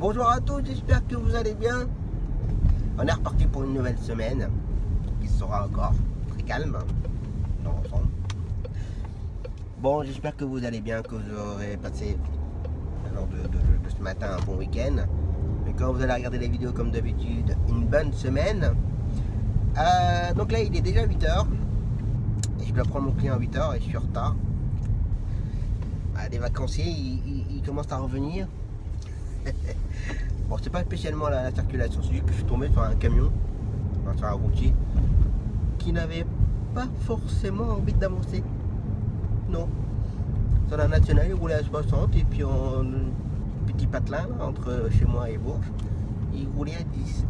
Bonjour à tous, j'espère que vous allez bien. On est reparti pour une nouvelle semaine qui sera encore très calme dans l'ensemble. Bon, j'espère que vous allez bien, que vous aurez passé lors de ce matin un bon week-end. Et quand vous allez regarder les vidéos comme d'habitude, une bonne semaine. Donc là, il est déjà 8h. Et je dois prendre mon client à 8h et je suis en retard. Les vacanciers, ils commencent à revenir. Bon, c'est pas spécialement la circulation, c'est juste que je suis tombé sur un camion, sur un routier, qui n'avait pas forcément envie d'avancer. Non. Sur la nationale, il roulait à 60 et puis en petit patelin là, entre chez moi et Bourges, il roulait à 10.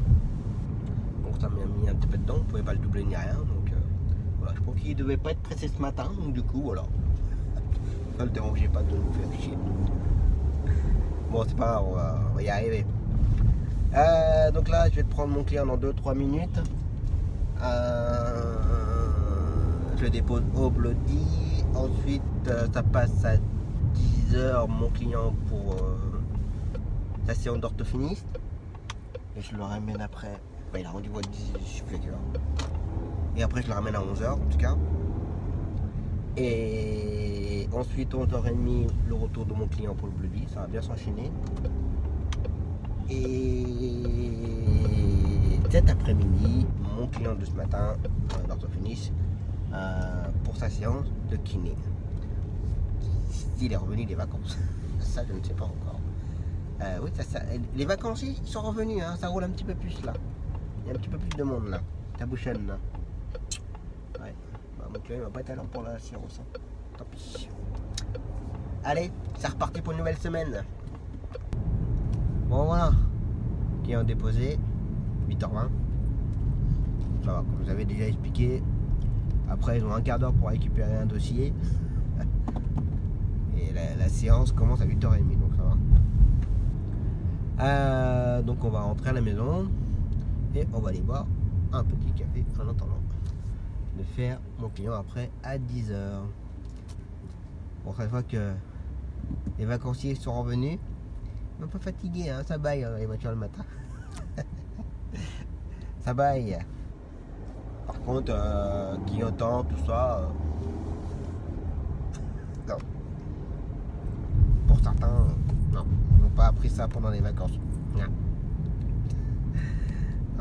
Donc ça m'a mis un petit peu de temps, on ne pouvait pas le doubler ni rien. Donc voilà, je pense qu'il devait pas être pressé ce matin, donc du coup voilà. Ça ne le dérangeait pas de nous faire chier. Bon, c'est pas grave, on va y arriver. Donc là, je vais prendre mon client dans 2-3 minutes. Je le dépose au Bloody. Ensuite, ça passe à 10h mon client pour sa séance d'orthophoniste. Et je le ramène après. Il a rendez-vous à 10, je sais plus à quelle heure. Et après, je le ramène à 11h en tout cas. Et ensuite 11h30 le retour de mon client pour le Bloody, ça va bien s'enchaîner. Et cet après-midi, mon client de ce matin, l'orthophoniste, pour sa séance de kiné. S'il est revenu des vacances, ça je ne sais pas encore. Oui, les vacanciers ils sont revenus, hein, ça roule un petit peu plus là. Il y a un petit peu plus de monde là, ça bouchonne là. Ouais. Mon client il va pas être à l'heure pour la séance. Tant pis. Allez, c'est reparti pour une nouvelle semaine. Bon voilà. Client déposé. 8h20. Ça va, comme je vous avais déjà expliqué. Après ils ont un quart d'heure pour récupérer un dossier. Et la séance commence à 8h30, donc ça va. Donc on va rentrer à la maison. Et on va aller boire un petit café en attendant de faire mon client après à 10h. Bon, chaque fois que les vacanciers sont revenus, un peu fatigués, hein, ça baille les voitures le matin. Ça baille. Par contre, clignotant, tout ça, non. Pour certains, non, ils n'ont pas appris ça pendant les vacances. Non.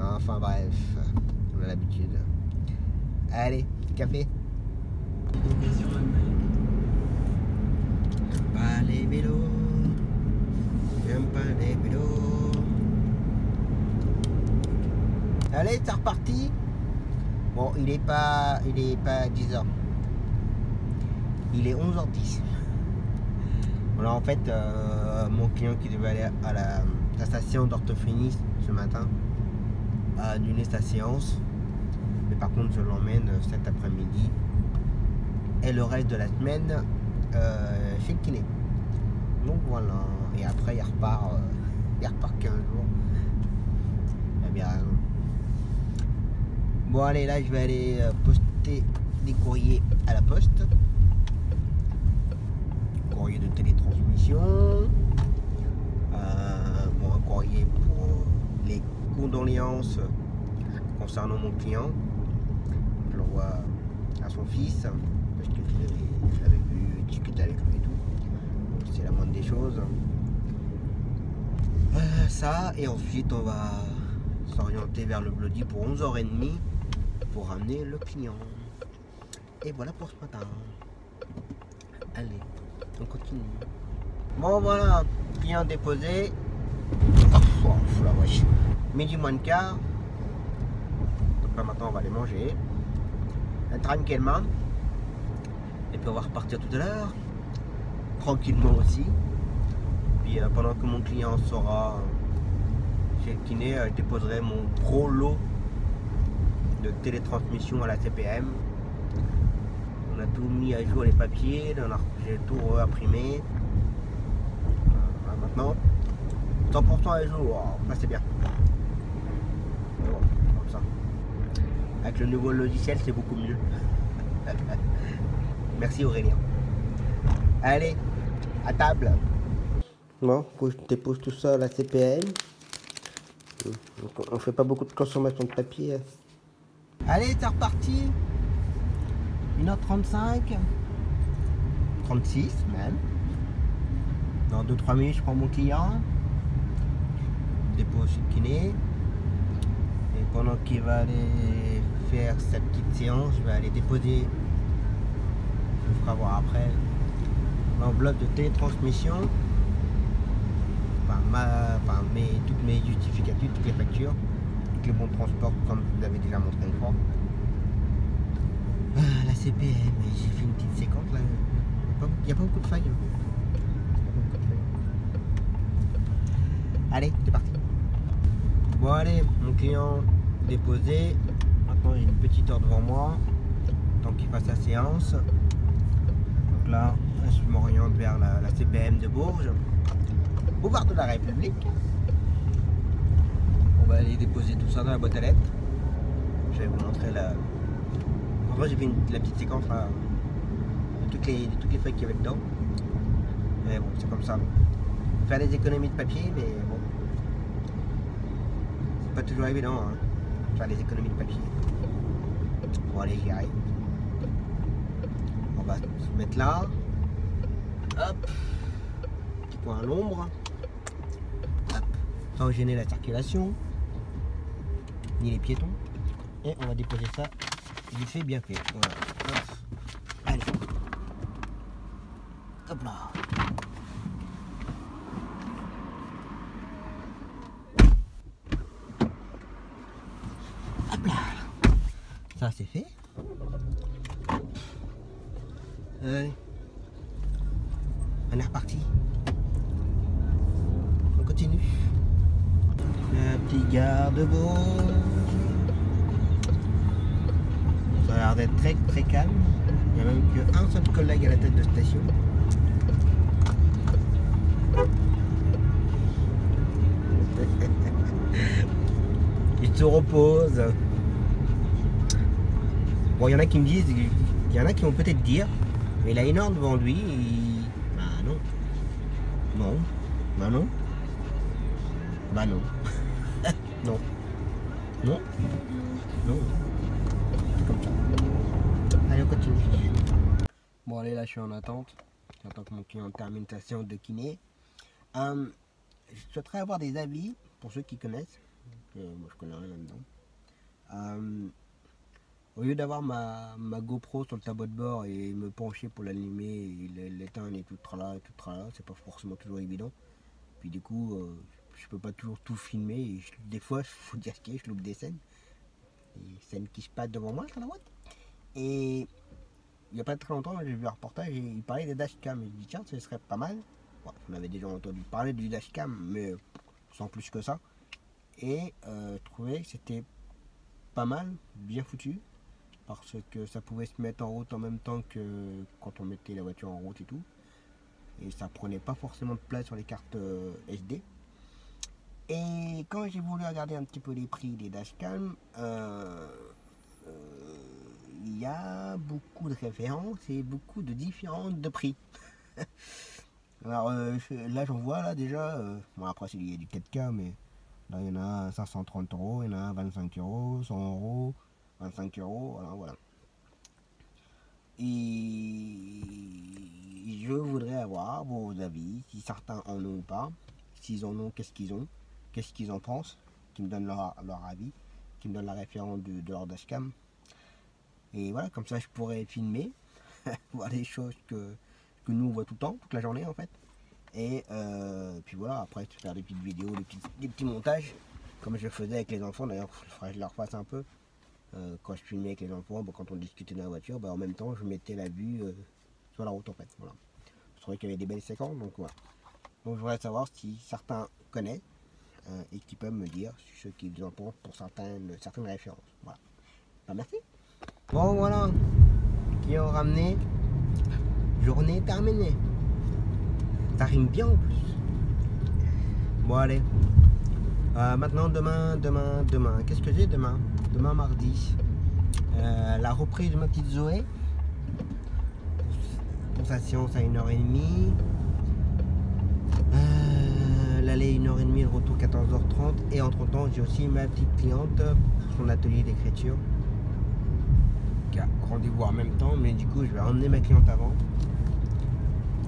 Enfin bref, on a l'habitude. Allez, café. J'aime pas les vélos. J'aime pas les vélos. Allez, c'est reparti. Bon, il est pas 10h. Il est 11h10. Voilà, en fait, mon client qui devait aller à la station d'orthophoniste ce matin a annulé sa séance. Mais par contre, je l'emmène cet après-midi et le reste de la semaine chez le kiné. Donc voilà. Et après, il repart 15 jours. Il a bien raison. Bon, allez, là, je vais aller poster des courriers à la poste. Courrier de télétransmission. Bon, un courrier pour les condoléances concernant mon client. Je l'envoie à son fils parce que je l'avais vu discuter avec lui et tout. Donc c'est la moindre des choses. Ça, et ensuite on va s'orienter vers le Bloody pour 11h30 pour ramener le client. Et voilà pour ce matin. Allez, on continue. Bon voilà, client déposé. Oh, la vache. Midi moins de quart. Donc là maintenant on va aller manger. Tranquillement. Et puis on va repartir tout à l'heure. Tranquillement aussi. Puis pendant que mon client sera chez le kiné, je déposerai mon gros lot de télétransmission à la CPM. On a tout mis à jour les papiers, j'ai tout imprimé. Maintenant, 100% à jour, ça c'est bien. Bon, comme ça. Avec le nouveau logiciel, c'est beaucoup mieux. Merci Aurélien. Allez, à table. Bon, faut que je dépose tout ça à la CPM. On fait pas beaucoup de consommation de papier. Allez, c'est reparti. 1h35. 36 même. Dans 2-3 minutes, je prends mon client. Je dépose chez le kiné. Et pendant qu'il va aller faire sa petite séance, je vais aller déposer, je vous ferai voir après, l'enveloppe de télétransmission. Toutes mes justificatifs, toutes les factures, tous les bons de transport, comme je vous l'avez déjà montré une fois. La CPM, j'ai fait une petite séquence là. Il n'y a pas beaucoup de failles. Allez, c'est parti. Bon allez, mon client déposé. Maintenant j'ai une petite heure devant moi. Tant qu'il fasse sa séance. Donc là, je m'oriente vers la CPM de Bourges. Boulevard de la République. On va aller déposer tout ça dans la boîte à lettres. Je vais vous montrer la... En vrai j'ai fait la petite séquence là. Toutes les feuilles qu'il y avait dedans. Mais bon, c'est comme ça. Faire des économies de papier, mais bon. C'est pas toujours évident, hein, faire des économies de papier. Bon allez, j'y arrive. On va se mettre là. Hop. Petit coin à l'ombre. Hop. Sans gêner la circulation. Ni les piétons. Et on va déposer ça vite fait, bien fait. Voilà. Hop. Allez. Hop là. Hop là. Ça c'est fait. Allez. On est reparti. On continue. Un petit garde-Bourges. Ça a l'air d'être très très calme. Il n'y a même qu'un seul collègue à la tête de station. Il se repose. Bon, il y en a qui me disent, il y en a qui vont peut-être dire, mais il a une heure devant lui, et... Bah non. Non. Bah non. Bah non. Non. Non. Non. C'est comme ça. Allez, on continue. Bon, allez, là, je suis en attente. J'attends que mon client termine sa séance de kiné. Je souhaiterais avoir des avis, pour ceux qui connaissent. Moi, je connais rien là-dedans. Au lieu d'avoir ma GoPro sur le tableau de bord et me pencher pour l'allumer et l'éteindre et tout tralala, c'est pas forcément toujours évident. Puis du coup, je peux pas toujours tout filmer. Et des fois, il faut dire ce qu'il y a, je loupe des scènes. Des scènes qui se passent devant moi sur la route. Et il n'y a pas très longtemps, j'ai vu un reportage et il parlait des dashcams. Et je dis tiens, ce serait pas mal. Bon, on avait déjà entendu parler du dashcam, mais sans plus que ça. Et je trouvais que c'était pas mal, bien foutu. Parce que ça pouvait se mettre en route en même temps que quand on mettait la voiture en route et tout. Et ça prenait pas forcément de place sur les cartes SD. Et quand j'ai voulu regarder un petit peu les prix des dashcams, il y a beaucoup de références et beaucoup de différences de prix. Alors là j'en vois là déjà, bon après il y a du 4K, mais là il y en a 530 €, il y en a 25 €, 100 €, 25 €, voilà. Et je voudrais avoir vos avis, si certains en ont ou pas. S'ils en ont, qu'est-ce qu'ils ont, qu'est-ce qu'ils en pensent, qui me donnent leur avis, qui me donnent la référence de leur dashcam. Et voilà, comme ça je pourrais filmer, voir des choses que nous on voit tout le temps, toute la journée en fait. Et puis voilà, après tu faire des petites vidéos, des petits montages, comme je faisais avec les enfants. D'ailleurs, il faudrait que je leur fasse un peu. Quand je filmais avec les enfants, quand on discutait dans la voiture, en même temps je mettais la vue sur la route en fait. Voilà. Je trouvais qu'il y avait des belles séquences, donc voilà. Donc je voudrais savoir si certains connaissent et qui peuvent me dire ce qu'ils en pensent pour certaines références. Voilà. Merci. Bon voilà, qui ont ramené. Journée terminée. Ça rime bien en plus. Bon allez. Maintenant demain. Qu'est-ce que j'ai demain? Demain mardi. La reprise de ma petite Zoé. Pour sa séance à 1h30. L'aller 1h30, le retour 14h30. Et entre temps j'ai aussi ma petite cliente pour son atelier d'écriture. Qui a rendez-vous en même temps. Mais du coup je vais emmener ma cliente avant.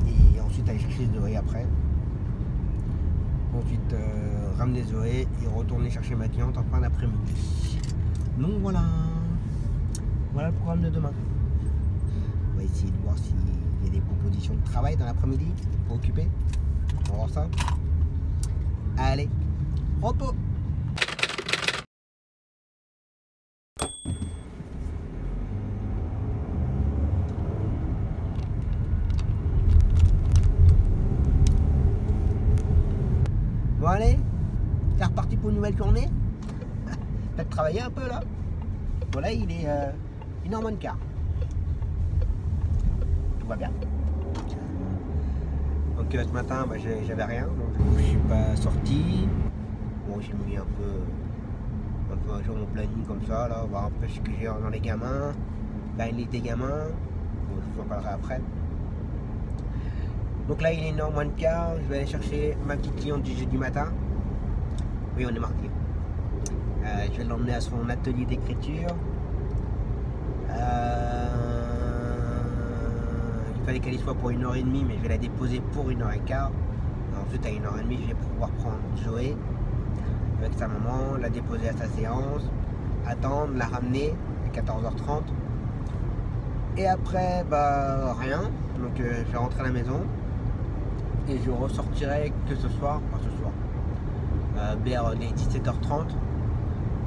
Et ensuite aller chercher Zoé après. Ensuite ramener Zoé et retourner chercher ma cliente en fin d'après-midi. Donc voilà. Voilà le programme de demain. On va essayer de voir s'il y a des propositions de travail dans l'après-midi pour occuper. On va voir ça. Allez, repos. Bon allez, c'est reparti pour une nouvelle journée. T'as travaillé un peu là. Voilà, il est 1h moins de quart. Tout va bien. Donc ce matin, j'avais rien, donc je suis pas sorti. Bon, j'ai mis un peu à jour mon planning comme ça, là, voir un peu ce que j'ai dans les gamins, la liste des gamins. Bon, je vous en parlerai après. Donc là il est 1h moins de quart, je vais aller chercher ma petite cliente du jeudi matin. Oui, on est mardi. Je vais l'emmener à son atelier d'écriture. Il fallait qu'elle y soit pour 1h30, mais je vais la déposer pour 1h15. Ensuite à 1h30 je vais pouvoir prendre Zoé avec sa maman, la déposer à sa séance, attendre, la ramener à 14h30. Et après rien. Donc je vais rentrer à la maison. Et je ressortirai que ce soir, vers les 17h30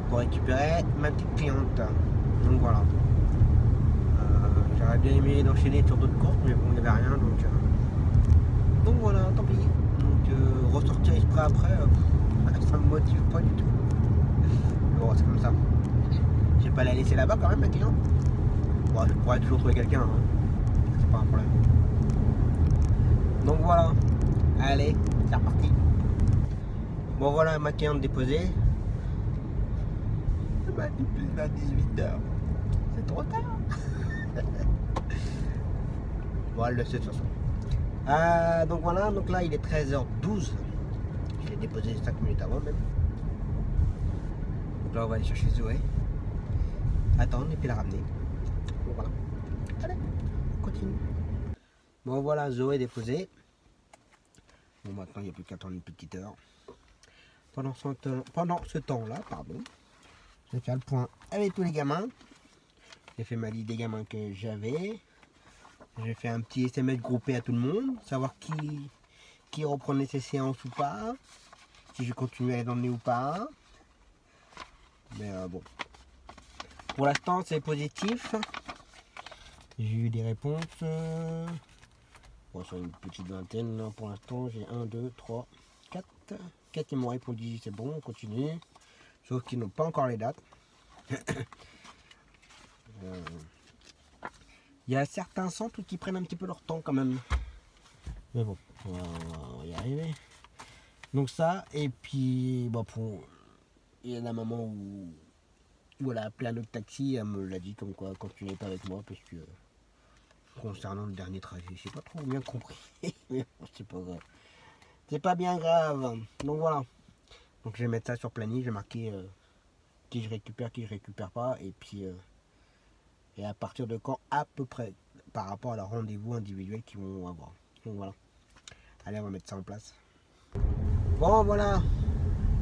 pour récupérer ma petite cliente. Donc voilà. J'aurais bien aimé d'enchaîner sur d'autres courses, mais bon, il n'y avait rien. Donc voilà, tant pis. Donc ressortir exprès après, ça me motive pas du tout. Bon, c'est comme ça. Je vais pas la laisser là-bas quand même, ma cliente. Bon, je pourrais toujours trouver quelqu'un. C'est pas un problème. Donc voilà. Allez, c'est reparti. Bon voilà, ma cliente déposée. Bah, depuis 18h. C'est trop tard. Bon, elle le sait de toute façon. Donc voilà, donc là il est 13h12. Je l'ai déposé 5 minutes avant même. Donc là on va aller chercher Zoé. Attendre et puis la ramener. Donc voilà. Allez, on continue. Bon voilà, Zoé déposée. Bon, maintenant il n'y a plus qu'à attendre une petite heure. Pendant ce temps-là, je vais faire le point avec tous les gamins. J'ai fait ma liste des gamins que j'avais. J'ai fait un petit SMS groupé à tout le monde, savoir qui reprenait ses séances ou pas, si je continuais à les emmener ou pas. Mais bon. Pour l'instant, c'est positif. J'ai eu des réponses. Bon, sur une petite vingtaine, là, pour l'instant, j'ai 1, 2, 3, 4. 4 qui m'ont répondu, c'est bon, on continue. Sauf qu'ils n'ont pas encore les dates. Il y a certains centres qui prennent un petit peu leur temps quand même. Mais bon, on va y arriver. Donc ça, et puis, il y a la maman où elle a appelé un autre taxi, elle me l'a dit comme quoi, continuez pas avec moi, parce que concernant le dernier trajet, j'ai pas trop bien compris. Mais bon, c'est pas grave. C'est pas bien grave. Donc voilà. Donc je vais mettre ça sur planning, je vais marquer qui je récupère pas, et puis et à partir de quand à peu près par rapport à leur rendez-vous individuel qu'ils vont avoir. Donc voilà. Allez, on va mettre ça en place. Bon voilà,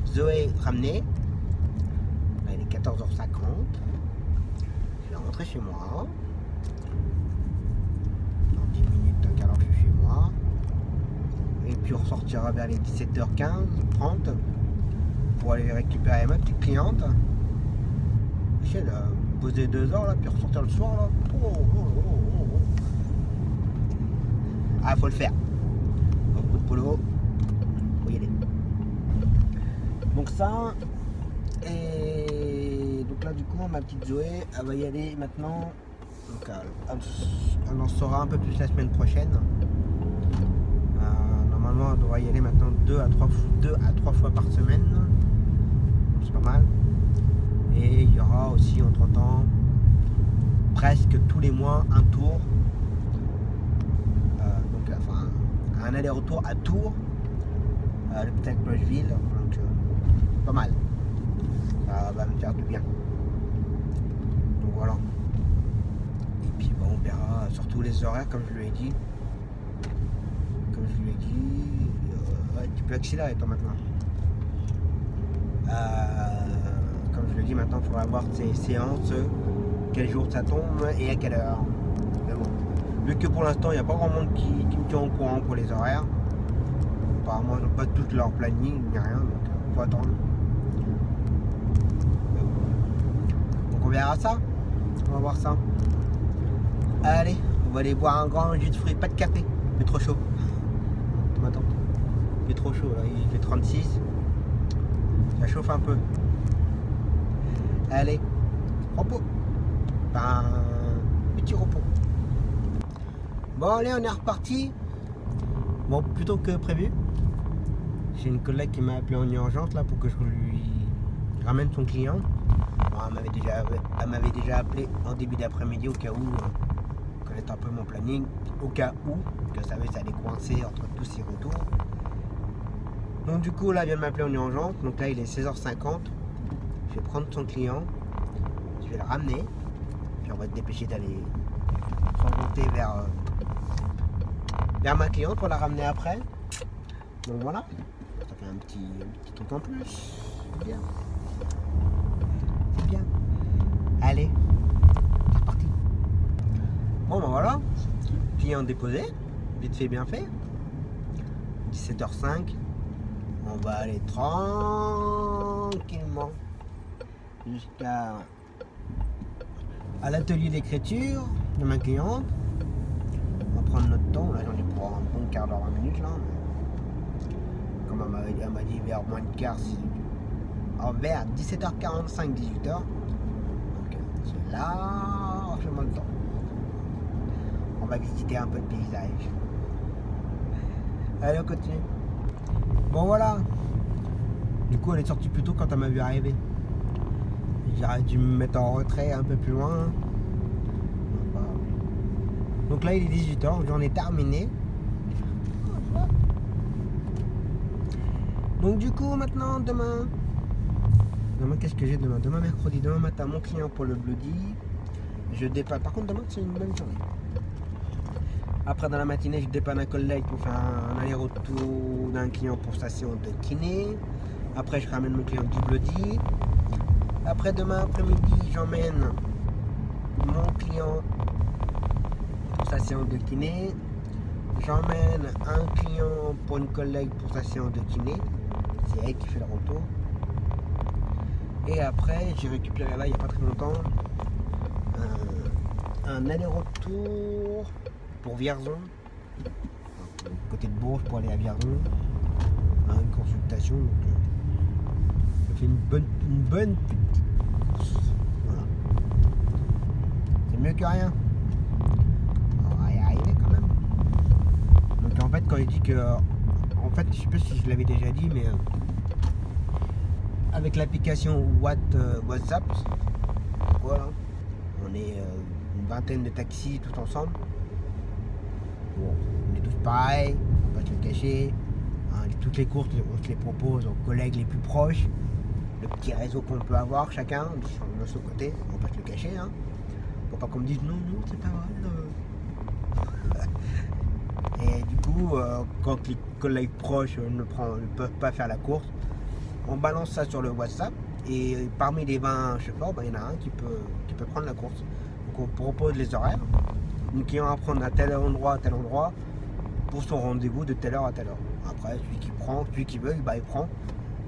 Zoé ramenée. Là, il est 14h50. Je vais rentrer chez moi. Dans 10 minutes, un quart d'heure, je suis chez moi. Et puis on ressortira vers les 17h15, 30 pour aller récupérer ma petite cliente. Elle a posé 2 heures là, puis ressortir le soir là. Ah, faut le faire. Beaucoup de boulot. Faut y aller. Donc ça. Et donc là du coup ma petite Zoé, elle va y aller maintenant. Donc elle en saura un peu plus la semaine prochaine. Normalement elle devra y aller maintenant 2 à 3 fois par semaine. C'est pas mal. Et il y aura aussi entre temps presque tous les mois un tour. Donc enfin un aller-retour à Tours, à l'hôpital Clocheville. Donc pas mal. Ça va me faire du bien. Donc voilà. Et puis bon, on verra surtout les horaires comme je lui ai dit. Ouais, tu peux accélérer toi maintenant. Comme je le dis maintenant, il faudra voir ces séances, quel jour ça tombe et à quelle heure. Mais bon, vu que pour l'instant il n'y a pas grand monde qui me tient au courant pour les horaires. Apparemment ils n'ont pas tout leur planning ni rien, donc il faut attendre. Donc on verra ça, on va voir ça. Allez, on va aller boire un grand jus de fruits, pas de café, mais trop chaud. Attends, il fait trop chaud là, il fait 36. Ça chauffe un peu. Allez, repos. Ben, petit repos. Bon allez, on est reparti. Bon, plutôt que prévu. J'ai une collègue qui m'a appelé en urgence là pour que je lui ramène son client. Bon, elle m'avait déjà appelé en début d'après-midi au cas où, connaître un peu mon planning, au cas où, je savais que ça allait coincer entre tous ces retours. Donc du coup là elle vient de m'appeler en urgence, donc là il est 16h50. Je vais prendre son client, je vais le ramener, puis on va se dépêcher d'aller remonter vers ma cliente pour la ramener après. Donc voilà, ça fait un petit truc en plus, c'est bien. C'est bien. Allez, c'est reparti. Bon ben voilà, client déposé, vite fait bien fait. 17h05. On va aller tranquillement jusqu'à l'atelier d'écriture de ma cliente. On va prendre notre temps, là j'en ai pour un bon quart d'heure, 20 minutes là. Comme elle m'a dit vers moins de quart, vers 17h45, 18h. Donc c'est largement le temps. On va visiter un peu le paysage. Allez, on continue. Bon voilà. Du coup elle est sortie plus tôt quand elle m'a vu arriver. J'aurais dû me mettre en retrait un peu plus loin. Donc là il est 18h, j'en ai terminé. Donc du coup maintenant demain qu'est-ce que j'ai demain? Demain mercredi, demain matin mon client pour le Bloody. Je dépanne. Par contre demain c'est une bonne journée. Après dans la matinée je dépanne un collègue pour faire un aller-retour d'un client pour station de kiné. Après je ramène mon client du Bloody. Après demain après-midi j'emmène mon client pour sa séance de kiné. J'emmène un client pour une collègue pour sa séance de kiné. C'est elle qui fait le retour. Et après j'ai récupéré là il n'y a pas très longtemps un aller-retour pour Vierzon, côté de Bourges pour aller à Vierzon, une consultation. Donc, ça fait une bonne petite course. Voilà. C'est mieux que rien. On va y arriver quand même. Donc en fait quand il dit que, en fait je sais pas si je l'avais déjà dit, mais avec l'application WhatsApp, voilà, on est une vingtaine de taxis tout ensemble. Bon, on est tous pareils, on va pas se le cacher. Hein, toutes les courses, on se les propose aux collègues les plus proches. Le petit réseau qu'on peut avoir chacun de son côté, on va pas se le cacher. Hein. Faut pas qu'on me dise non, c'est pas vrai. Et du coup, quand les collègues proches ne peuvent pas faire la course, on balance ça sur le WhatsApp. Et parmi les 20 chauffeurs, il y en a un qui peut prendre la course. Donc on propose les horaires. Une client à prendre à tel endroit pour son rendez-vous de telle heure à telle heure. Après, celui qui veut, bah, il prend.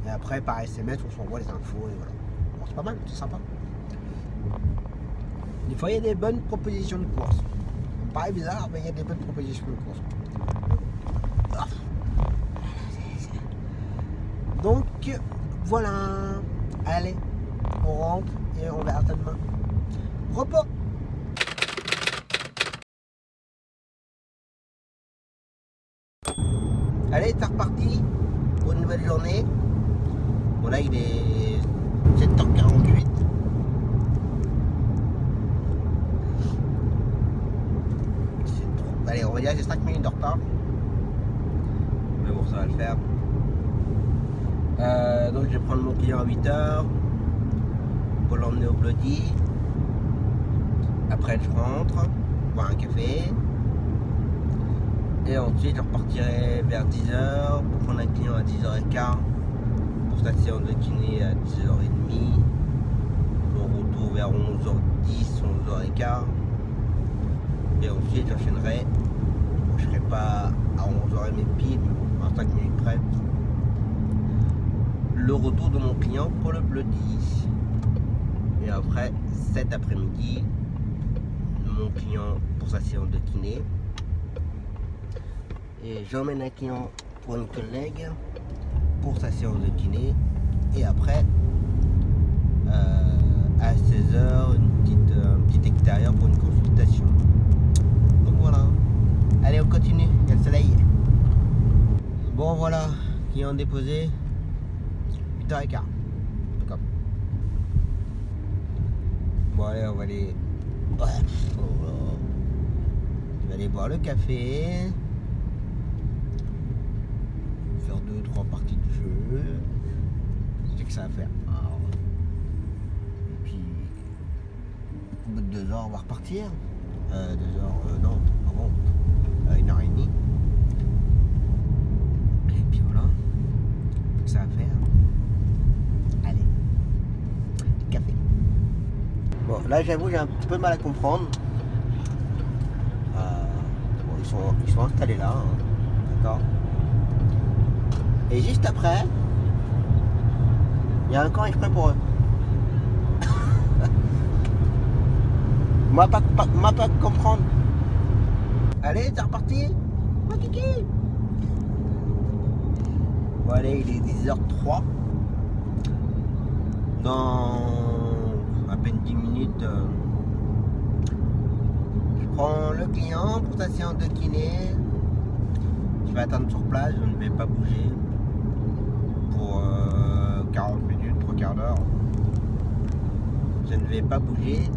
Et après, par SMS, on s'envoie les infos et voilà. Bon, c'est pas mal, c'est sympa. Des fois, il y a des bonnes propositions de course. Ça paraît bizarre, mais il y a des bonnes propositions de course. Donc, voilà. Allez, on rentre et on verra ça demain. Repos. Allez, c'est reparti pour une nouvelle journée. Bon, là, il est 7h48. Allez, on va dire que j'ai 5 minutes de retard. Mais bon, ça va le faire. Donc, je vais prendre mon client à 8h pour l'emmener au Bloody. Après, je rentre, boire un café. Et ensuite, je repartirai vers 10h pour prendre un client à 10h15 pour sa séance de kiné à 10h30. Mon retour vers 11h10, 11h15. Et ensuite, j'enchaînerai. Je ne serai pas à 11h30 pile, mais à 5 minutes près. Le retour de mon client pour le Bloody. Et après, cet après-midi, mon client pour sa séance de kiné. Et j'emmène un client pour une collègue pour sa séance de kiné. Et après, à 16h, un petit extérieur pour une consultation. Donc voilà. Allez, on continue, il y a le soleil. Bon voilà, client déposé, 8h15. D'accord. Bon allez, on va aller... On va aller boire le café. Faire 2-3 parties de jeu. C'est que ça à faire. Alors, et puis, au bout de 2 heures, on va repartir. 2 heures, non, pardon, 1h30. Et puis voilà, c'est que ça à faire. Allez, petit café. Bon, là j'avoue, j'ai un petit peu de mal à comprendre. Bon, ils sont installés là, hein. D'accord. Et juste après, il y a un camp exprès pour eux. Moi pas comprendre. Allez, c'est reparti. Moi kiki. Bon allez, il est 10h03. Dans à peine 10 minutes, je prends le client pour sa séance de kiné. Je vais attendre sur place, je ne vais pas bouger pour 40 minutes, 3 quarts d'heure. Je ne vais pas bouger.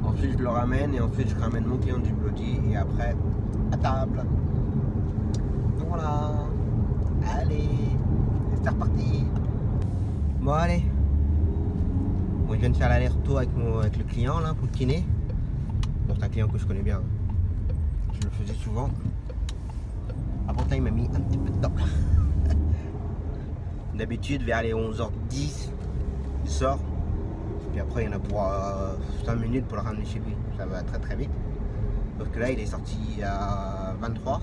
Ensuite je le ramène et ensuite je ramène mon client du Bloody et après à table. Donc voilà. Allez, c'est reparti. Bon allez. Bon, je viens de faire l'aller-retour avec le client là pour le kiné. Bon, c'est un client que je connais bien. Je le faisais souvent. Avant ça il m'a mis un petit peu de temps. D'habitude vers les 11h10 il sort. Puis après il y en a pour 5 minutes pour le ramener chez lui. Ça va très très vite. Sauf que là il est sorti à 23.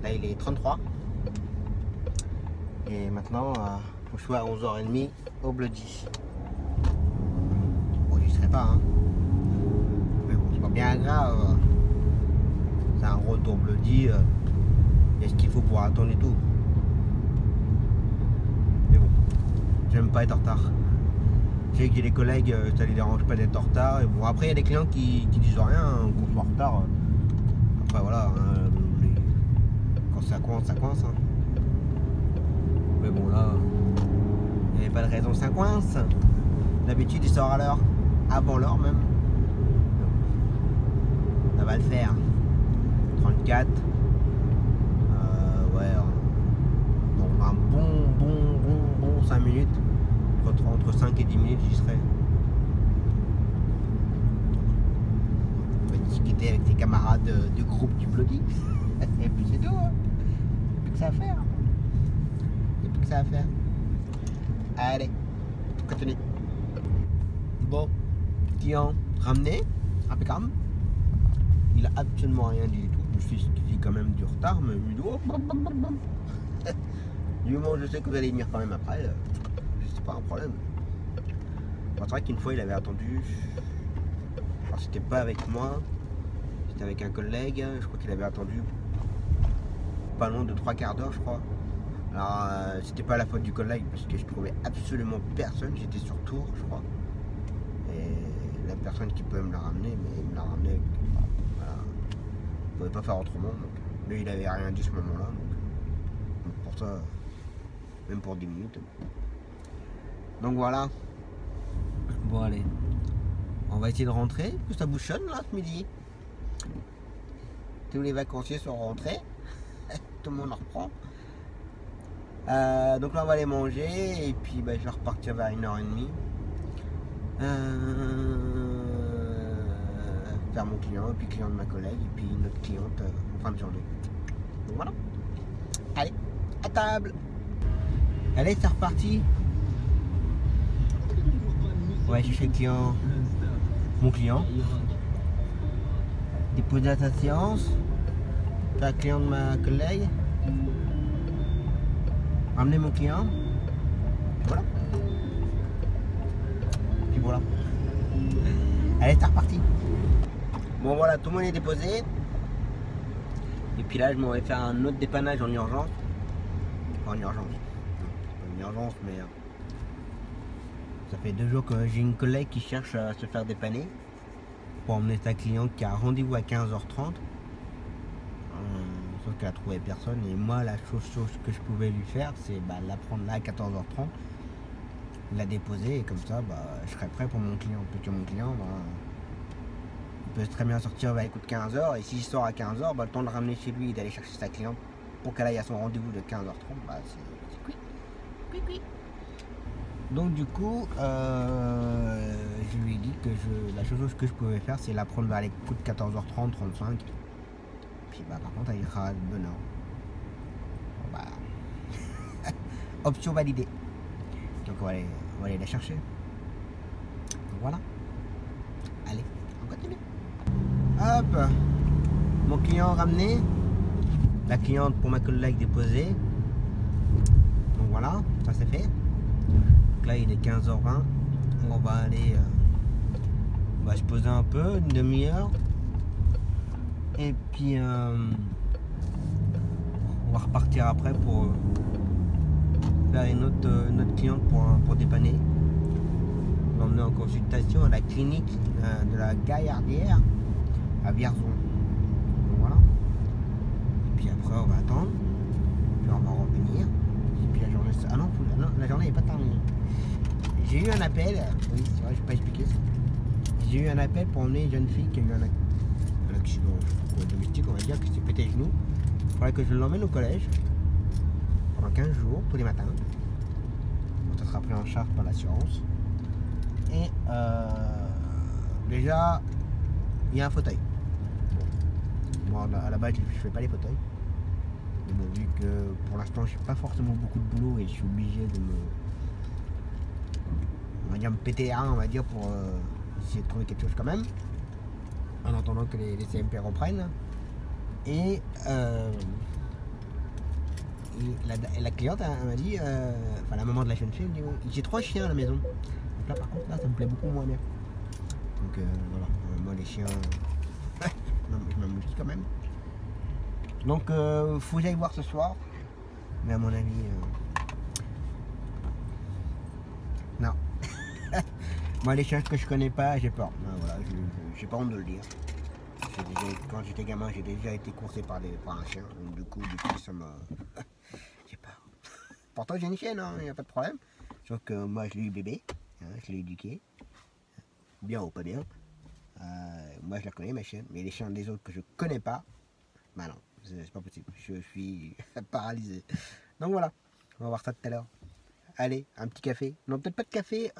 Là il est 33. Et maintenant faut que je sois à 11h30 au Bloody. Bon j'y serai pas hein. Mais bon c'est pas bien grave. C'est un retour Bloody. Il y a ce qu'il faut pour attendre et tout. Mais bon, j'aime pas être en retard. Je sais que les collègues, ça les dérange pas d'être en retard. Et bon, après, il y a des clients qui disent rien, hein, qu'on soit en retard. Après, voilà, hein, quand ça coince, ça coince. Hein. Mais bon, là, il n'y avait pas de raison que ça coince. D'habitude, il sort à l'heure, avant l'heure même. Ça va le faire. 34. Ouais, donc un bon 5 minutes. Entre 5 et 10 minutes, j'y serai. On va discuter avec ses camarades du groupe du Bloody. Et puis c'est tout. Hein. Il n'y a plus que ça à faire. Il n'y a plus que ça à faire. Allez, continue. Bon, client ramené, impeccable. Il a absolument rien dit du tout. Je me suis dit quand même du retard, mais je me dis oh, du moment où je sais que vous allez venir quand même après, c'est pas un problème. Bon, c'est vrai qu'une fois il avait attendu, alors c'était pas avec moi, c'était avec un collègue, je crois qu'il avait attendu pas loin de 3/4 d'heure je crois. Alors c'était pas la faute du collègue parce que je trouvais absolument personne, j'étais sur Tours je crois. Et la personne qui pouvait me la ramener, mais il me l'a ramené, voilà. Je pouvais pas faire autrement, donc. Mais il avait rien dit ce moment-là, donc pour ça, même pour 10 minutes. Donc voilà. Bon allez, on va essayer de rentrer, parce que ça bouchonne là ce midi. Tous les vacanciers sont rentrés, tout le monde en reprend. Donc là on va aller manger et puis je vais repartir vers 1h30. Faire mon client et puis client de ma collègue et puis une autre cliente en fin de journée. Donc voilà. Allez, à table. Allez, c'est reparti. Ouais, je suis le client, mon client. Déposer à sa séance. La client de ma collègue. Ramener mon client. Voilà. Puis voilà. Allez, c'est reparti. Bon voilà, tout le monde est déposé. Et puis là, je m'en vais faire un autre dépannage en urgence. Enfin, en urgence. C'est pas une urgence, mais ça fait 2 jours que j'ai une collègue qui cherche à se faire dépanner pour emmener sa cliente qui a rendez-vous à 15h30. Sauf qu'elle a trouvé personne. Et moi, la chose que je pouvais lui faire, c'est la prendre là à 14h30, la déposer et comme ça, je serai prêt pour mon client. Parce que mon client, il peut très bien sortir vers les coups de 15h. Et s'il sort à 15h, le temps de le ramener chez lui et d'aller chercher sa cliente pour qu'elle aille à son rendez-vous de 15h30, c'est quick. Donc du coup, je lui ai dit que la chose que je pouvais faire, c'est la prendre vers les coups de 14h30, 35. Puis par contre, elle ira de bonne heure. Bon, option validée. Donc on va aller la chercher. Donc voilà. Allez, on continue. Hop. Mon client ramené. La cliente pour ma collègue déposée. Donc voilà, ça c'est fait. Donc là il est 15h20. On va aller se poser un peu, une demi-heure. Et puis on va repartir après pour faire une autre cliente pour dépanner. L'emmener en consultation à la clinique de la Gaillardière à Vierzon. Donc voilà. Et puis après on va attendre. Puis on va revenir. Et puis la journée. Ah non, la journée n'est pas terminée. J'ai eu un appel. Oui, c'est vrai, je ne vais pas expliquer ça. J'ai eu un appel pour emmener une jeune fille qui a eu un accident domestique, on va dire, qui s'est pété les genoux. Il faudrait que je l'emmène au collège pendant 15 jours, tous les matins. Donc, ça sera pris en charge par l'assurance. Et déjà, il y a un fauteuil. Bon, moi, à la base, je ne fais pas les fauteuils. Mais bon, vu que pour l'instant, je n'ai pas forcément beaucoup de boulot et je suis obligé de me péter les reins, on va dire, pour essayer de trouver quelque chose quand même. En attendant que les CMP reprennent. Et la cliente elle m'a dit, enfin la maman de la jeune fille, elle me dit j'ai 3 chiens à la maison. Donc là par contre, là ça me plaît beaucoup moins bien. Donc voilà, moi les chiens, je m'amuse quand même. Donc faut que j'aille voir ce soir. Mais à mon avis, non. Moi les chiens que je connais pas, j'ai peur. Non, voilà, j'ai pas honte de le dire. Quand j'étais gamin, j'ai déjà été coursé par un chien. Donc du coup ça m'a... j'ai peur. Pourtant j'ai une chienne, il n'y a pas de problème. Sauf que moi je l'ai eu bébé, je l'ai éduqué. Bien ou pas bien. Moi je la connais ma chienne. Mais les chiens des autres que je connais pas, bah non, c'est pas possible. Je suis paralysé. Donc voilà, on va voir ça tout à l'heure. Allez, un petit café. Non, peut-être pas de café.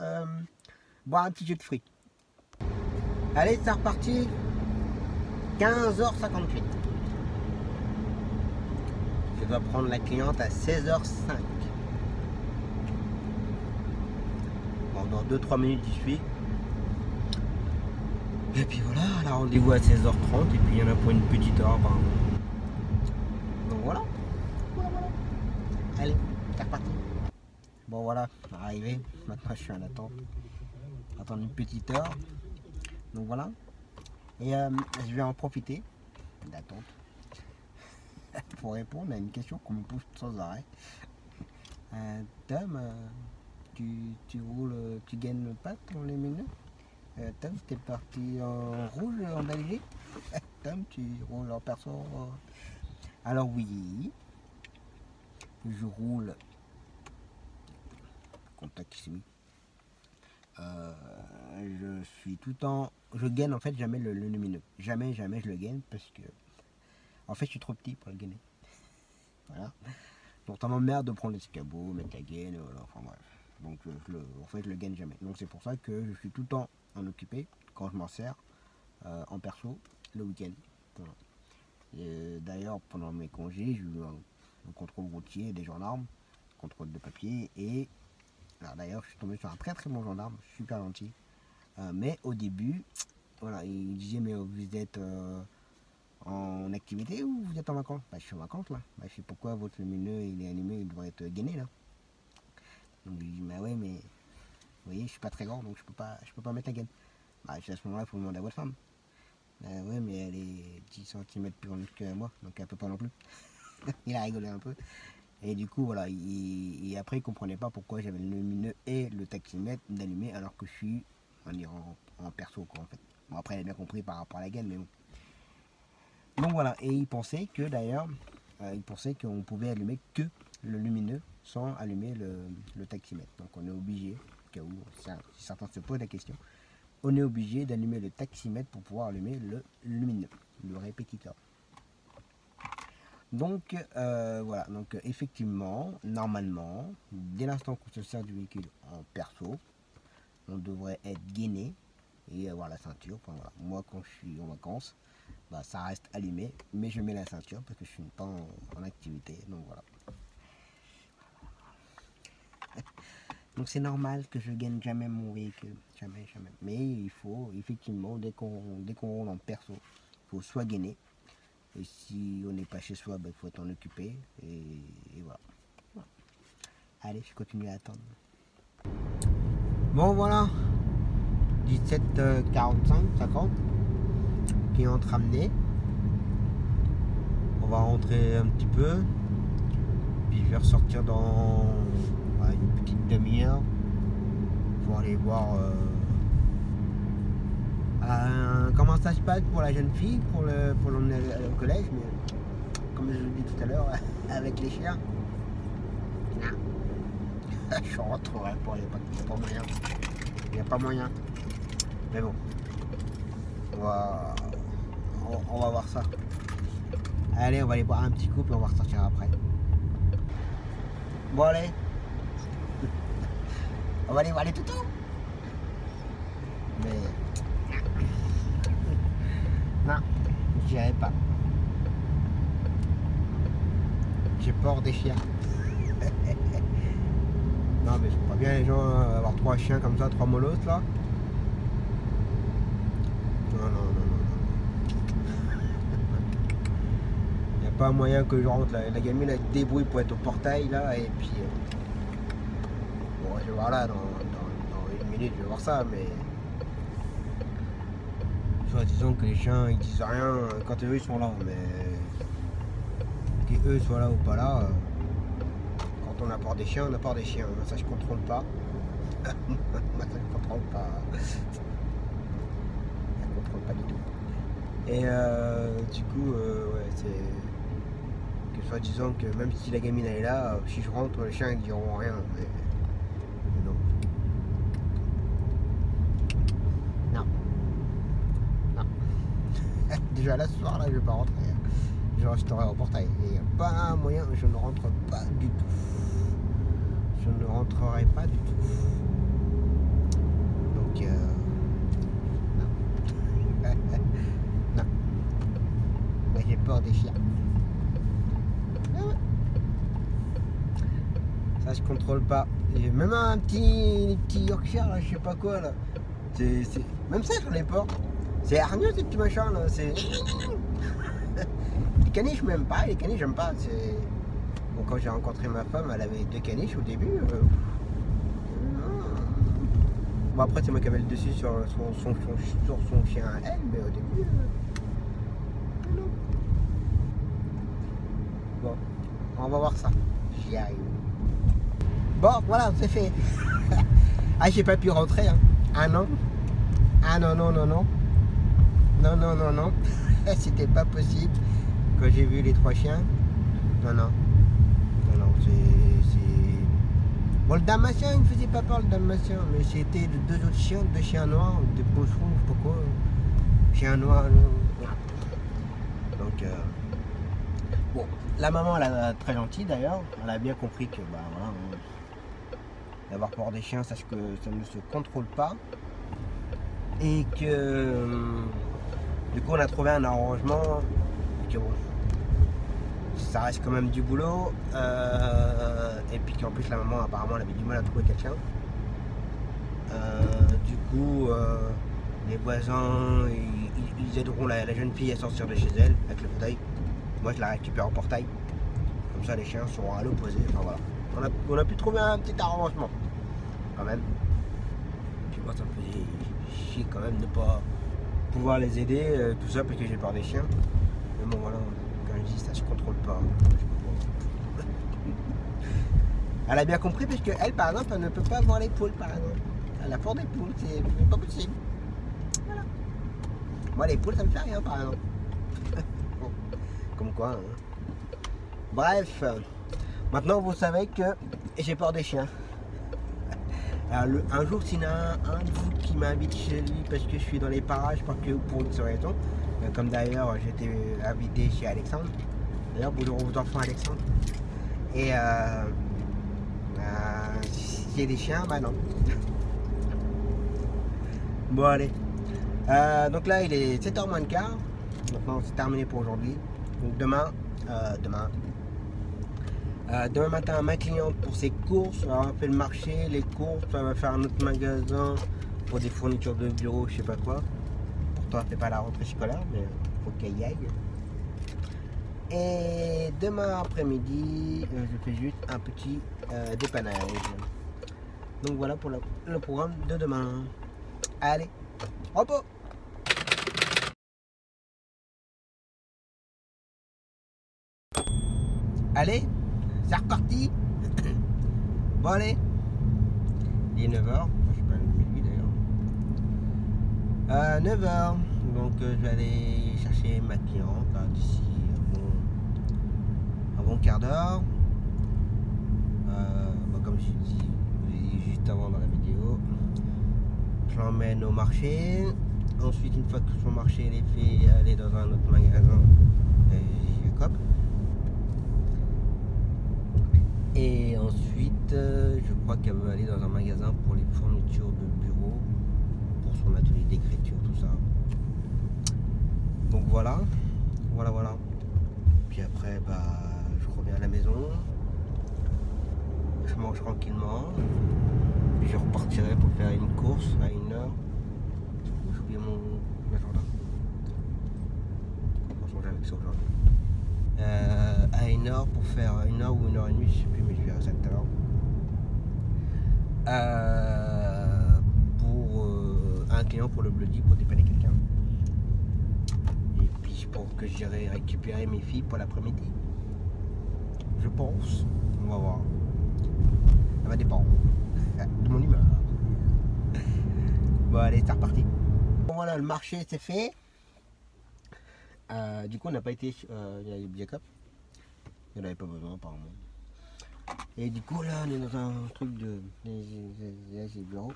Boire un petit jus de fruits. Allez, c'est reparti. 15h58. Je dois prendre la cliente à 16h05. Bon, dans 2-3 minutes, j'y suis. Et puis voilà, là rendez-vous à 16h30 et puis il y en a pour une petite heure apparemment. Donc voilà. Allez, c'est reparti. Bon voilà, arrivé. Maintenant je suis en attente. Attendre une petite heure. Donc voilà. Et je vais en profiter d'attente pour répondre à une question qu'on me pose sans arrêt. Tom, tu roules, tu gagnes pas dans les menus? Tom, t'es parti en rouge en Belgique? Tom, tu roules en perso? Alors oui, je roule contact ici. Je suis tout le temps, je gagne en fait jamais le lumineux. Jamais je le gagne parce que en fait je suis trop petit pour le gagner. Voilà. Donc ça m'emmerde de prendre les escabeaux, mettre la gaine, voilà, enfin bref. Donc en fait je le gagne jamais. Donc c'est pour ça que je suis tout le temps en occupé quand je m'en sers en perso le week-end. Voilà. D'ailleurs pendant mes congés j'ai eu un contrôle routier des gendarmes, contrôle de papier et d'ailleurs je suis tombé sur un très très bon gendarme, super gentil. Mais au début, voilà, il disait mais vous êtes en activité ou vous êtes en vacances? Bah, je suis en vacances là. Bah, je sais pourquoi votre lumineux il est allumé, il devrait être gainé là. Donc je lui dis bah ouais mais vous voyez je suis pas très grand donc je peux pas mettre la gaine. Bah à ce moment là il faut demander à votre femme. Bah ouais mais elle est 10 cm plus grande que moi donc elle peut pas non plus. Il a rigolé un peu. Et du coup voilà, et après il comprenait pas pourquoi j'avais le lumineux et le taximètre d'allumer alors que je suis en perso quoi en fait. Bon après il a bien compris par rapport à la gaine mais bon. Donc voilà, et il pensait que d'ailleurs, il pensait qu'on pouvait allumer que le lumineux sans allumer le taximètre. Donc on est obligé, au cas où si certains se posent la question, on est obligé d'allumer le taximètre pour pouvoir allumer le lumineux, le répétiteur. Donc voilà, donc effectivement, normalement, dès l'instant qu'on se sert du véhicule en perso, on devrait être gainé et avoir la ceinture. Enfin, voilà. Moi quand je suis en vacances, bah, ça reste allumé, mais je mets la ceinture parce que je suis pas en activité, donc voilà. Donc c'est normal que je gagne jamais mon véhicule, jamais. Mais il faut effectivement, dès qu'on roule en perso, il faut soit gainer, et si on n'est pas chez soi, bah, il faut être en occupé, et voilà. Allez, je continue à attendre. Bon voilà, 17h45, 50. Qui est en train d'amener. On va rentrer un petit peu. Puis je vais ressortir dans une petite demi-heure pour aller voir comment ça se passe pour la jeune fille, pour l'emmener au collège. Mais comme je vous l'ai dit tout à l'heure, avec les chiens, je rentrerai pas, il n'y a pas moyen. Il n'y a pas moyen. Mais bon, on va voir ça. Allez, on va aller boire un petit coup puis on va ressortir après. Bon allez. On va aller voir les toutous. Mais non, j'irai pas. J'ai peur des chiens. Non mais c'est pas bien les gens avoir 3 chiens comme ça, 3 molosses là. Non. Pas moyen que je rentre, la gamine elle se débrouille pour être au portail là et puis bon je vais voir là dans une minute je vais voir ça mais soit disons que les chiens ils disent rien quand eux ils sont là mais qu'eux soient là ou pas là quand on apporte des chiens on apporte des chiens, ça je contrôle pas. Ça je contrôle pas. Je contrôle pas du tout et du coup ouais c'est soit disant que même si la gamine elle est là, si je rentre, les chiens ils diront rien. Mais non. Non. Déjà là ce soir là je vais pas rentrer. Je resterai au portail. Il n'y a pas moyen, je ne rentre pas du tout. Je ne rentrerai pas du tout. Donc non. Non. Mais j'ai peur des chiens. Ça je contrôle pas. Et même un petit Yorkshire là, je sais pas quoi là. Même ça j'en ai peur. C'est hargneux ces petits machins là, c'est. Les caniches m'aiment pas, les caniches j'aime pas. Bon, quand j'ai rencontré ma femme, elle avait 2 caniches au début. Bon après c'est moi qui avais le dessus sur son chien à elle, mais au début. Non. Bon, on va voir ça. J'y arrive. Bon voilà, c'est fait. Ah j'ai pas pu rentrer hein. Ah non. Ah non non non non. Non non non non. C'était pas possible. Quand j'ai vu les 3 chiens. Non non. Non non, c'est. Bon le damasien il me faisait pas peur le damasien, mais c'était de 2 autres chiens, 2 chiens noirs, des pocherons, je sais pas quoi. Chien noir. Donc bon, la maman elle est très gentille d'ailleurs, elle a bien compris que bah voilà, d'avoir peur des chiens, sache que ça ne se contrôle pas. Et que du coup on a trouvé un arrangement que bon, ça reste quand même du boulot et puis qu'en plus la maman apparemment elle avait du mal à trouver quelqu'un. Du coup les voisins ils aideront la jeune fille à sortir de chez elle avec le fauteuil. Moi je la récupère au portail, comme ça les chiens seront à l'opposé. Enfin voilà, on a pu trouver un petit arrangement quand même. Puis moi ça me faisait chier quand même de pas pouvoir les aider, tout ça parce que j'ai peur des chiens. Mais bon voilà, quand je dis ça se contrôle pas. Elle a bien compris parce qu'elle par exemple elle ne peut pas voir les poules par exemple. Elle a peur des poules, c'est pas possible. Voilà. Moi les poules ça me fait rien par exemple. Bon, comme quoi. Hein. Bref, maintenant vous savez que j'ai peur des chiens. Alors, un jour, s'il y en a un de vous qui m'invite chez lui parce que je suis dans les parages, parce que pour une raison, comme d'ailleurs j'étais invité chez Alexandre. D'ailleurs, bonjour aux enfants Alexandre. Et s'il y a des chiens, bah non. Bon, allez. Donc là, il est 7h moins le quart. Maintenant, c'est terminé pour aujourd'hui. Donc demain matin, ma cliente pour ses courses, elle a fait le marché, les courses, elle va faire un autre magasin pour des fournitures de bureau, je sais pas quoi. Pourtant, elle fait pas la rentrée scolaire, mais faut qu'elle y aille. Et demain après-midi, je fais juste un petit dépannage. Donc voilà pour le programme de demain. Allez, repos! Allez, c'est reparti. Bon allez, il est 9h, je sais pas lui d'ailleurs. 9h, donc je vais aller chercher ma cliente d'ici un bon quart d'heure. Comme je dis juste avant dans la vidéo, je l'emmène au marché. Ensuite, une fois que son marché est fait, aller dans un autre magasin, Jacob. Et ensuite, je crois qu'elle veut aller dans un magasin pour les fournitures de bureau, pour son atelier d'écriture, tout ça. Donc voilà. Puis après, bah, je reviens à la maison, je mange tranquillement, puis je repartirai pour faire une course à 1h. J'ai oublié mon agenda. On va changer avec ça aujourd'hui. À 1h pour faire 1h ou 1h30, je sais plus, mais je vais à 7h. Pour un client pour le Bloody, pour dépanner quelqu'un. Et puis je pense que j'irai récupérer mes filles pour l'après-midi. Je pense. On va voir. Ça va dépendre de mon humeur. Bon allez, c'est reparti. Bon, voilà, le marché c'est fait. Du coup on n'a pas été Jacob. Il n'avait pas besoin apparemment. Et du coup là on est dans un truc de bureau.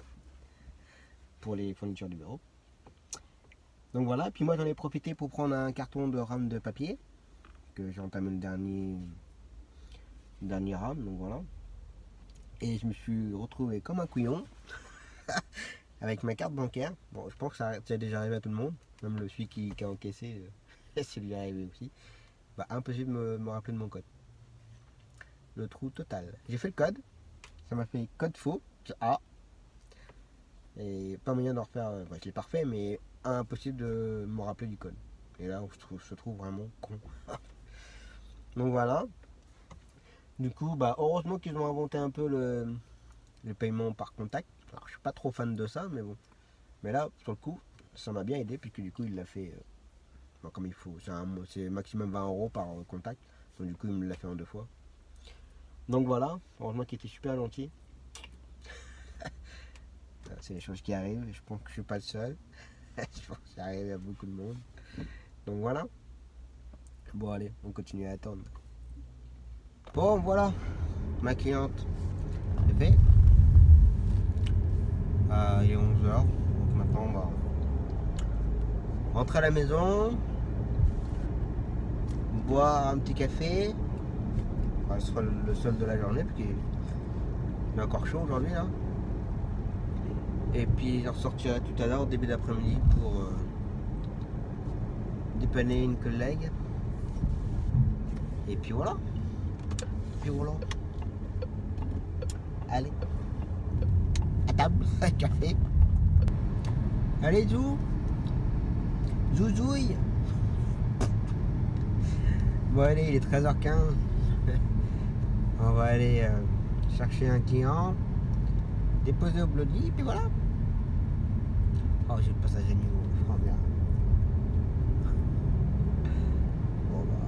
Pour les fournitures du bureau. Donc voilà, puis moi j'en ai profité pour prendre un carton de rame de papier. Que j'ai entamé le dernier rame, donc voilà. Et je me suis retrouvé comme un couillon. Avec ma carte bancaire. Bon, je pense que ça est déjà arrivé à tout le monde. Même celui qui a encaissé, c'est lui arrivé aussi. Bah, impossible de me rappeler de mon code. Le trou total. J'ai fait le code. Ça m'a fait code faux. Ah. Et pas moyen d'en refaire, je l'ai parfait, mais impossible de me rappeler du code. Et là, je trouve vraiment con. Donc voilà. Du coup, bah, heureusement qu'ils ont inventé un peu le paiement par contact. Alors, je suis pas trop fan de ça, mais bon. Mais là, sur le coup, ça m'a bien aidé, puisque du coup, il l'a fait comme il faut. C'est maximum 20 € par contact. Donc du coup, il me l'a fait en 2 fois. Donc voilà, heureusement qu'il était super gentil. C'est les choses qui arrivent, je pense que je suis pas le seul. Je pense que ça arrive à beaucoup de monde. Donc voilà. Bon allez, on continue à attendre. Bon voilà, ma cliente est fait. Il est 11 h. Donc maintenant on va rentrer à la maison, boire un petit café. Enfin, ce sera le seul de la journée, parce qu'il est encore chaud aujourd'hui là. Et puis je ressortirai tout à l'heure, début d'après-midi, pour dépanner une collègue. Et puis voilà. Allez. À table, café. Allez, Zouzouille. Bon allez, il est 13h15. On va aller chercher un client, déposer au Bloody, et puis voilà. Oh, j'ai le passage à niveau, je crois bien. Bon bah.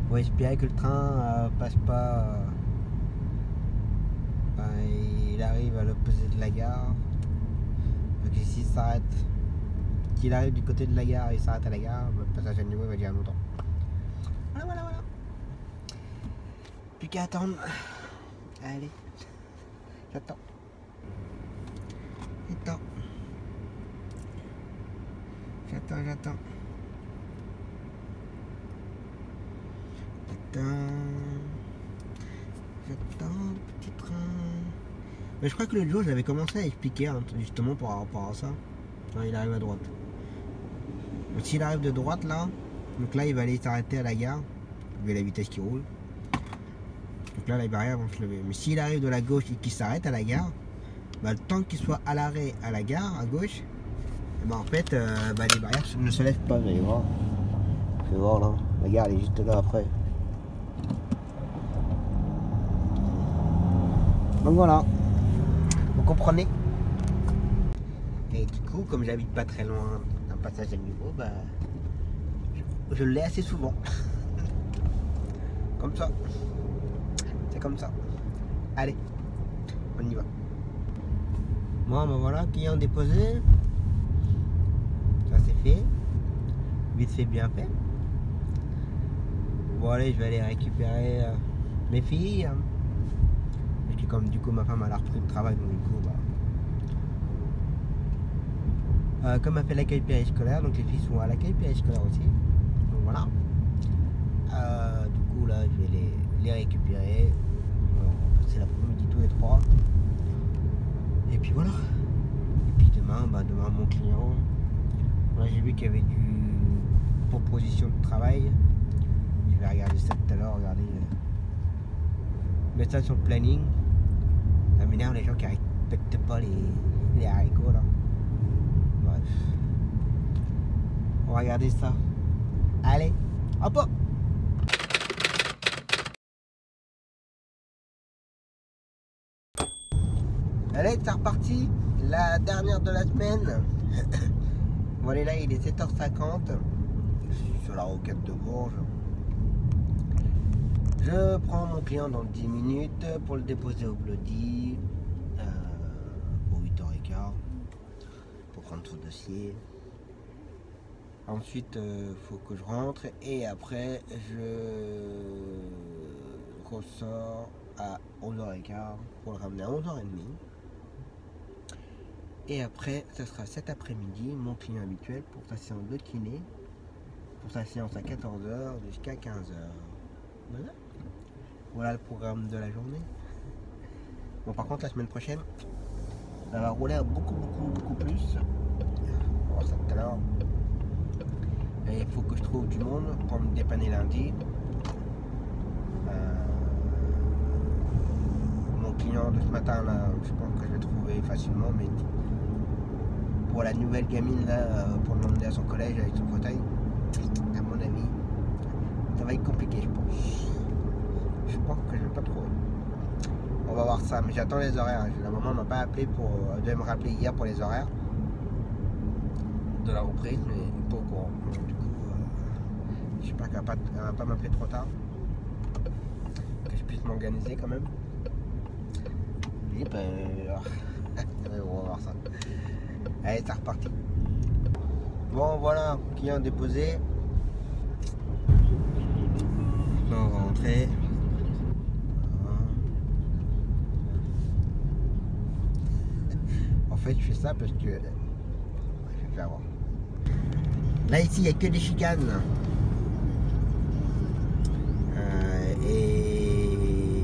Faut espérer que le train passe pas. Il arrive à l'opposé de la gare. Donc s'il s'arrête, qu'il arrive du côté de la gare et il s'arrête à la gare, le passage à niveau va durer longtemps. Voilà. Plus qu'à attendre. Allez, j'attends. J'attends, petit train. Mais je crois que l'autre jour j'avais commencé à expliquer justement par rapport à ça. Non, il arrive à droite. Donc s'il arrive de droite là, donc là il va aller s'arrêter à la gare, vu la vitesse qui roule. Donc là les barrières vont se lever. Mais s'il arrive de la gauche et qu'il s'arrête à la gare, bah, le temps qu'il soit à l'arrêt à la gare à gauche, bah, en fait les barrières ne se lèvent pas. Vous allez voir. Vous allez voir là, la gare elle est juste là après. Donc voilà, vous comprenez. Et du coup, comme j'habite pas très loin d'un passage à niveau, bah, je l'ai assez souvent. Comme ça. C'est comme ça. Allez, on y va. Bon, ben voilà, client déposé. Ça c'est fait. Vite fait, bien fait. Bon, allez, je vais aller récupérer mes filles. Parce que comme du coup ma femme elle a repris le travail, donc du coup comme elle fait l'accueil périscolaire, donc les filles sont à l'accueil périscolaire aussi. Donc voilà. Du coup là je vais les récupérer. On va passer l'après-midi tous les trois. Et puis voilà. Et puis demain mon client. Là j'ai vu qu'il y avait du proposition de travail. Je vais regarder ça tout à l'heure, mettre ça sur le planning. Ça m'énerve les gens qui respectent pas les haricots là. Bref. On va regarder ça. Allez, hop. Allez, c'est reparti. La dernière de la semaine. Voilà, là il est 7h50. Je suis sur la rocade de Bourges. Je prends mon client dans 10 minutes pour le déposer au Bloody pour 8h15 pour prendre son dossier. Ensuite, faut que je rentre et après je ressors à 11h15 pour le ramener à 11h30. Et après, ce sera cet après-midi, mon client habituel pour sa séance de kiné, pour sa séance à 14h jusqu'à 15h. Voilà. Voilà le programme de la journée. Bon, par contre, la semaine prochaine, ça va rouler beaucoup plus. On va voir ça tout à l'heure. Et il faut que je trouve du monde pour me dépanner lundi. Mon client client de ce matin là, je pense que je vais trouver facilement, mais pour la nouvelle gamine là, pour l'emmener à son collège avec son fauteuil, à mon avis, ça va être compliqué, je pense. Je pense que je vais pas trouver. On va voir ça, mais j'attends les horaires. La maman m'a pas appelé pour. Elle devait me rappeler hier pour les horaires de la reprise, mais pas au courant. Donc, du coup, j'espère qu'elle va pas m'appeler trop tard. Que je puisse m'organiser quand même. Et ben, on va voir ça. Allez, c'est reparti. Bon, voilà, client déposé. Là, on va rentrer. En fait, je fais ça parce que. Je vais faire voir. Là, ici, il n'y a que des chicanes. Et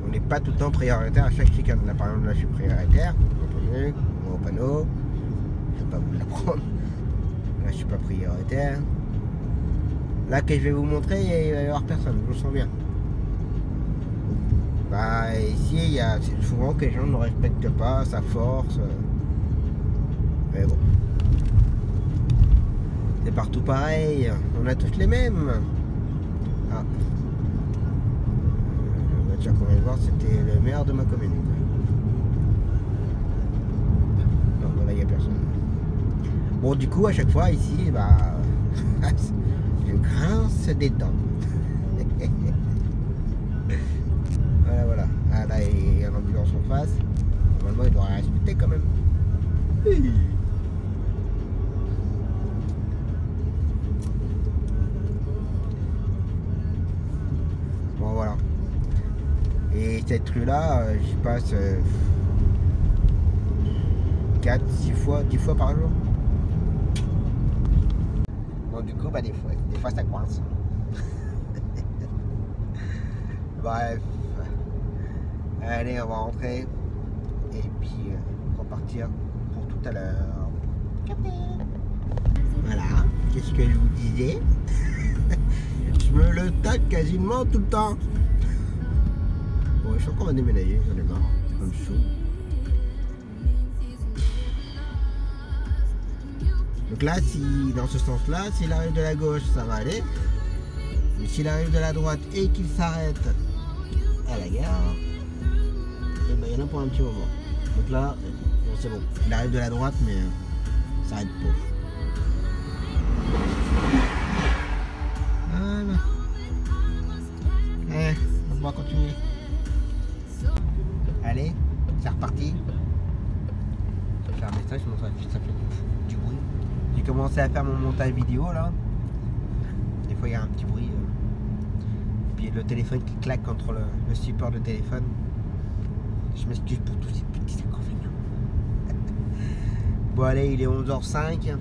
on n'est pas tout le temps prioritaire à chaque chicane. Là, par exemple, là, je suis prioritaire. Vous entendez, au panneau. Je ne vais pas vous l'apprendre. Là, je suis pas prioritaire. Là, que je vais vous montrer, il va y avoir personne. Je le sens bien. Bah, ici, il y a souvent que les gens ne respectent pas sa force. Mais bon. C'est partout pareil. On a tous les mêmes. Ah. La voiture qu'on vient de voir, c'était le maire de ma commune. Non, voilà, il n'y a personne. Bon, du coup, à chaque fois, ici, bah, je grince des dents. Voilà. Ah, là, il y a l'ambulance en face. Normalement, il doit respecter quand même. Oui. Bon, voilà. Et cette rue-là, j'y passe 4, 6 fois, 10 fois par jour. Donc, du coup, bah, des fois ça coince. Bref. Allez, on va rentrer et puis repartir pour tout à l'heure. Voilà, qu'est-ce que je vous disais? Je me le tape quasiment tout le temps. Bon, je suis encore à déménager, j'en ai marre, ça me saoule. Donc là, si dans ce sens-là, s'il arrive de la gauche, ça va aller. Mais s'il arrive de la droite et qu'il s'arrête à la gare, et ben, il y en a pour un petit moment. Donc là, bon, c'est bon. Il arrive de la droite, mais ça arrête pas. Voilà. On va continuer. Allez, c'est reparti. Je vais faire un message, sinon ça fait du bruit. J'ai commencé à faire mon montage vidéo là. Des fois il y a un petit bruit. Puis le téléphone qui claque contre le support de téléphone. Je m'excuse pour tous ces petits inconvénients. Bon allez, il est 11h05.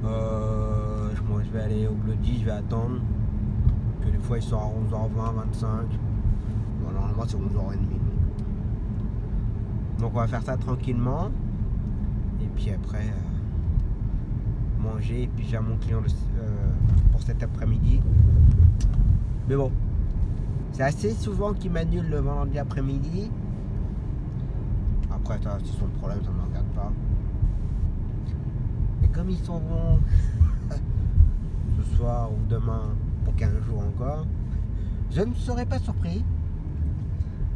Moi je vais aller au Bloody, je vais attendre. Que des fois il sort à 11h20, 25. Bon, normalement c'est 11h30. Donc on va faire ça tranquillement. Et puis après manger et puis faire mon client pour cet après-midi. Mais bon, c'est assez souvent qu'il m'annule le vendredi après-midi. Après, c'est son problème, ça ne me regarde pas. Mais comme ils s'en vont ce soir ou demain pour 15 jours encore, je ne serai pas surpris.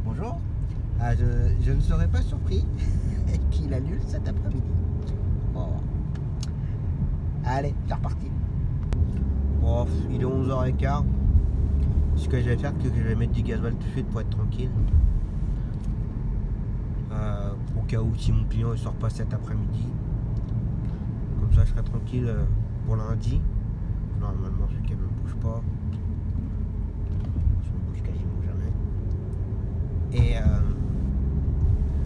Bonjour. Je ne serai pas surpris qu'il annule cet après-midi. Bon. Allez, c'est reparti. Bon, il est 11h15. Ce que je vais faire, c'est que je vais mettre du gasoil tout de suite pour être tranquille. Au cas où si mon client ne sort pas cet après-midi. Comme ça je serai tranquille pour lundi. Normalement celui qui ne bouge pas. Je ne bouge quasiment jamais. Et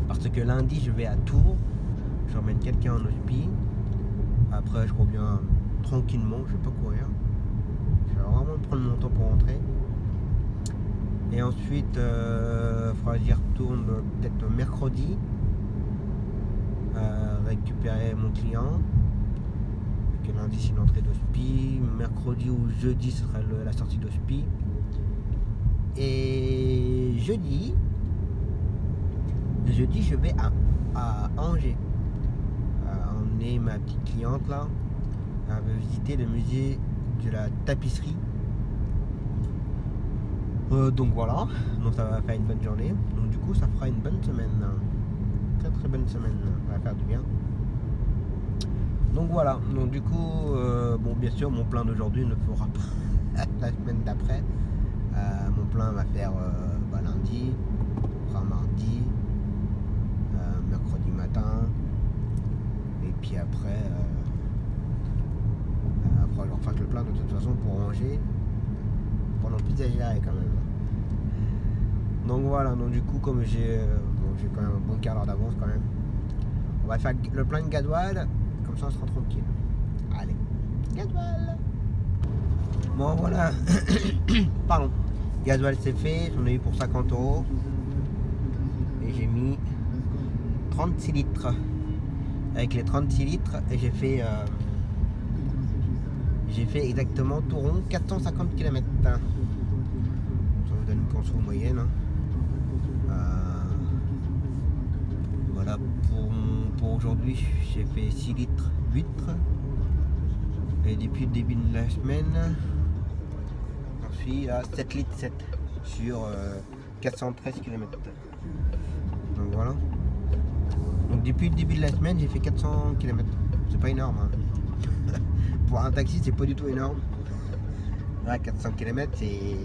parce que lundi je vais à Tours. Je ramène quelqu'un en hospi. Après je reviens tranquillement, je ne vais pas courir. Je vais vraiment prendre mon temps pour rentrer. Et ensuite, il faudra que j'y retourne peut-être mercredi, récupérer mon client. Que lundi c'est une entrée d'hospi, mercredi ou jeudi ce sera la sortie d'hospi. Et jeudi, jeudi, je vais à Angers. Emmener ma petite cliente là. Elle va visiter le musée de la tapisserie. Donc voilà, donc ça va faire une bonne journée. Donc du coup ça fera une bonne semaine. Très très bonne semaine, ça va faire du bien. Donc voilà, donc du coup, bon bien sûr mon plein d'aujourd'hui ne fera pas la semaine d'après. Mon plein va faire lundi, fera mardi, mercredi matin. Et puis après, je refasse le plein de toute façon pour ranger. Pendant plus d'agir quand même. Donc voilà, donc du coup comme j'ai quand même un bon quart d'heure d'avance quand même, on va faire le plein de gasoil, comme ça on sera tranquille. Allez, gasoil. Bon voilà, pardon, gasoil c'est fait, j'en ai eu pour 50 € et j'ai mis 36 litres. Avec les 36 litres, j'ai fait exactement tout rond 450 km. Ça vous donne une conso moyenne. Voilà, pour aujourd'hui, j'ai fait 6 litres 8. Et depuis le début de la semaine, j'en suis à 7 litres 7 sur 413 km. Donc voilà. Donc depuis le début de la semaine, j'ai fait 400 km. C'est pas énorme. Hein. Pour un taxi, c'est pas du tout énorme. Là, 400 km, c'est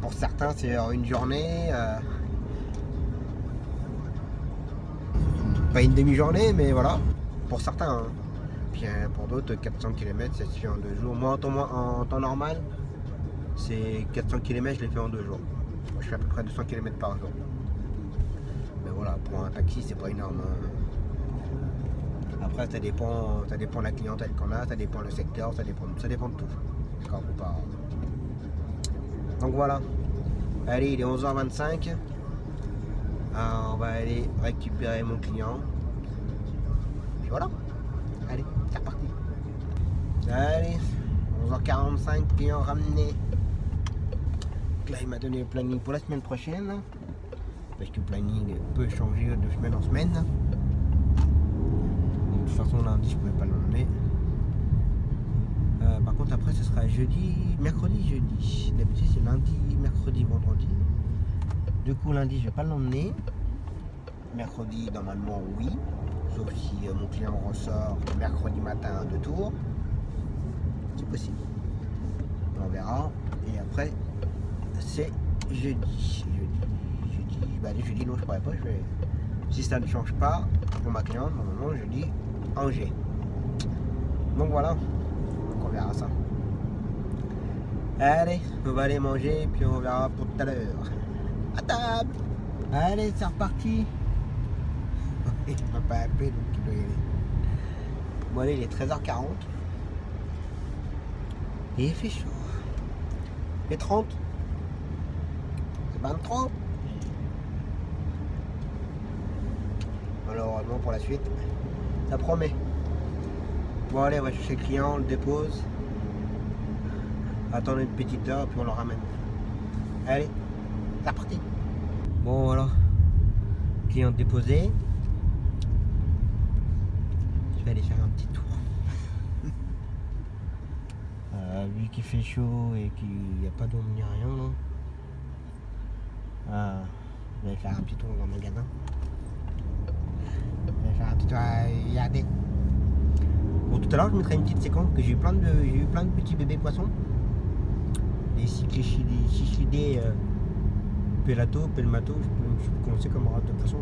pour certains, c'est une journée. Pas une demi-journée, mais voilà. Pour certains. Hein. Puis pour d'autres, 400 km, ça se fait en 2 jours. Moi, en temps normal, c'est 400 km, je l'ai fait en 2 jours. Moi, je fais à peu près 200 km par jour. Mais voilà, pour un taxi, c'est pas énorme. Hein. Après, ça dépend de la clientèle qu'on a, ça dépend le secteur, ça dépend de tout. D'accord, faut pas... Donc voilà. Allez, il est 11h25. Alors, on va aller récupérer mon client. Puis voilà. Allez, c'est reparti. Allez, 11h45, client ramené. Donc là, il m'a donné le planning pour la semaine prochaine. Parce que le planning peut changer de semaine en semaine. De toute façon, lundi, je ne pourrais pas l'emmener. Par contre, après, ce sera mercredi, jeudi. D'habitude, c'est lundi, mercredi, vendredi. Du coup, lundi, je ne vais pas l'emmener. Mercredi, normalement, oui. Sauf si mon client ressort mercredi matin de tour. C'est possible. On verra. Et après, c'est jeudi. Les jeudi, non, je ne pourrais pas. Si ça ne change pas, pour ma cliente, normalement, jeudi, Angers. Donc voilà. Donc on verra ça. Allez, on va aller manger, puis on verra pour tout à l'heure. À table. Allez, c'est reparti. Il ne m'a pas appelé, donc il doit y aller. Bon, allez, il est 13h40. Et il fait chaud. Il fait 30. C'est 23. Malheureusement pour la suite, ça promet. Bon, allez, on va chercher le client, on le dépose. Attendre une petite heure, puis on le ramène. Allez, c'est reparti. Bon, voilà. Client déposé. Je vais aller faire un petit tour. Vu qu'il fait chaud et qu'il n'y a pas d'eau ni rien, je vais faire un petit tour dans le magasin. Je vais faire un petit tour à regarder. Bon, tout à l'heure, je mettrai une petite séquence que j'ai eu plein de petits bébés poissons. Des cichlidés Pelato, Pelmato, je peux commencer comme rate de poisson.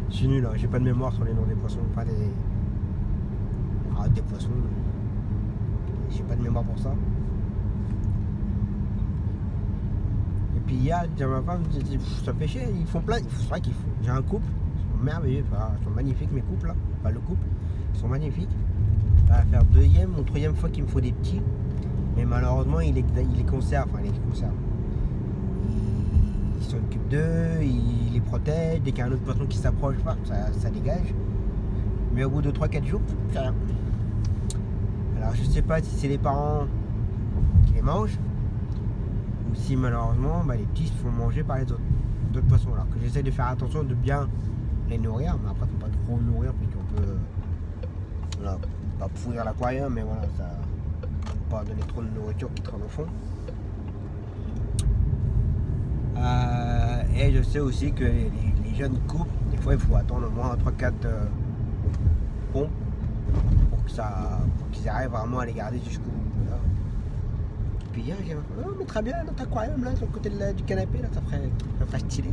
Je suis nul, hein, j'ai pas de mémoire sur les noms des poissons, pas des rates des poissons. J'ai pas de mémoire pour ça. Et puis hier, ma femme me dit, ça fait chier, ils font plein, c'est vrai qu'ils font. J'ai un couple, ils sont merveilleux, ils sont magnifiques mes couples là, pas le couple, ils sont magnifiques. Ça va faire deuxième ou troisième fois qu'il me faut des petits. Mais malheureusement, il les conserve, enfin, il s'occupe d'eux, il les protège. Dès qu'il y a un autre poisson qui s'approche, ça dégage. Mais au bout de 3-4 jours, c'est rien. Alors, je sais pas si c'est les parents qui les mangent ou si malheureusement, les petits se font manger par les autres. d'autres poissons. Alors que j'essaie de faire attention de bien les nourrir, mais après faut pas trop nourrir puisqu'on peut voilà, pas pourrir l'aquarium, mais voilà, ça faut pas donner trop de nourriture qui traîne au fond. Et je sais aussi que les jeunes couples, des fois il faut attendre au moins 3-4 pompes pour qu'ils arrivent vraiment à les garder jusqu'au bout. Voilà. Puis hier j'ai dit, oh, mais très bien notre aquarium là sur le côté du canapé là, ça ferait stylé.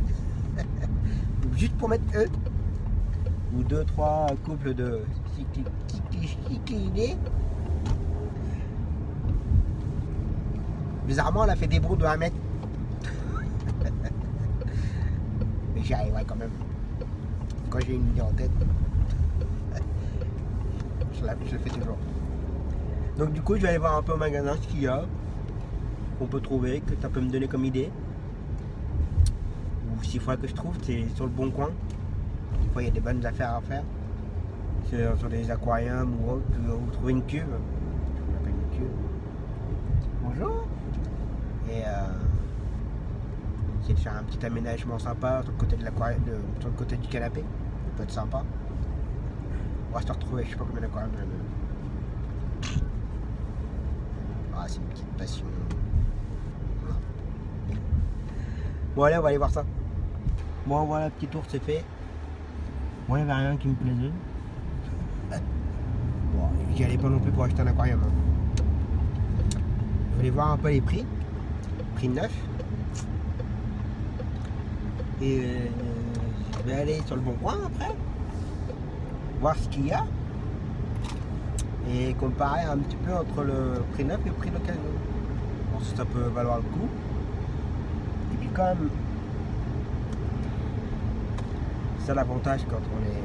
Juste pour mettre eux ou 2-3 couples de cyclinés. Bizarrement elle a fait des brouts de 1 mètre. Mais j'y arriverai quand même. Quand j'ai une idée en tête, je le fais toujours. Donc du coup je vais aller voir un peu au magasin ce qu'il y a, qu'on peut trouver, que ça peut me donner comme idée. Ou s'il faudrait que je trouve, c'est sur le bon coin. Des fois il y a des bonnes affaires à faire. Sur des aquariums ou autre, vous trouvez une cuve. Je l'appelle une cuve. Bonjour. Et essayer de faire un petit aménagement sympa sur le côté de l'aquarium, sur le côté du canapé. Ça peut être sympa. On va se retrouver, je sais pas combien d'aquariums. Ah, c'est une petite passion. Voilà. Bon allez, on va aller voir ça. Bon voilà, petit tour c'est fait. Bon, il n'y avait rien qui me plaisait. Bon, j'y allais pas non plus pour acheter un aquarium. Hein. Je voulais voir un peu les prix. Prix neuf. Et je vais aller sur le bon coin après. Voir ce qu'il y a. Et comparer un petit peu entre le prix neuf et le prix d'occasion. Voir si ça peut valoir le coup. Et puis quand même, c'est ça l'avantage quand on est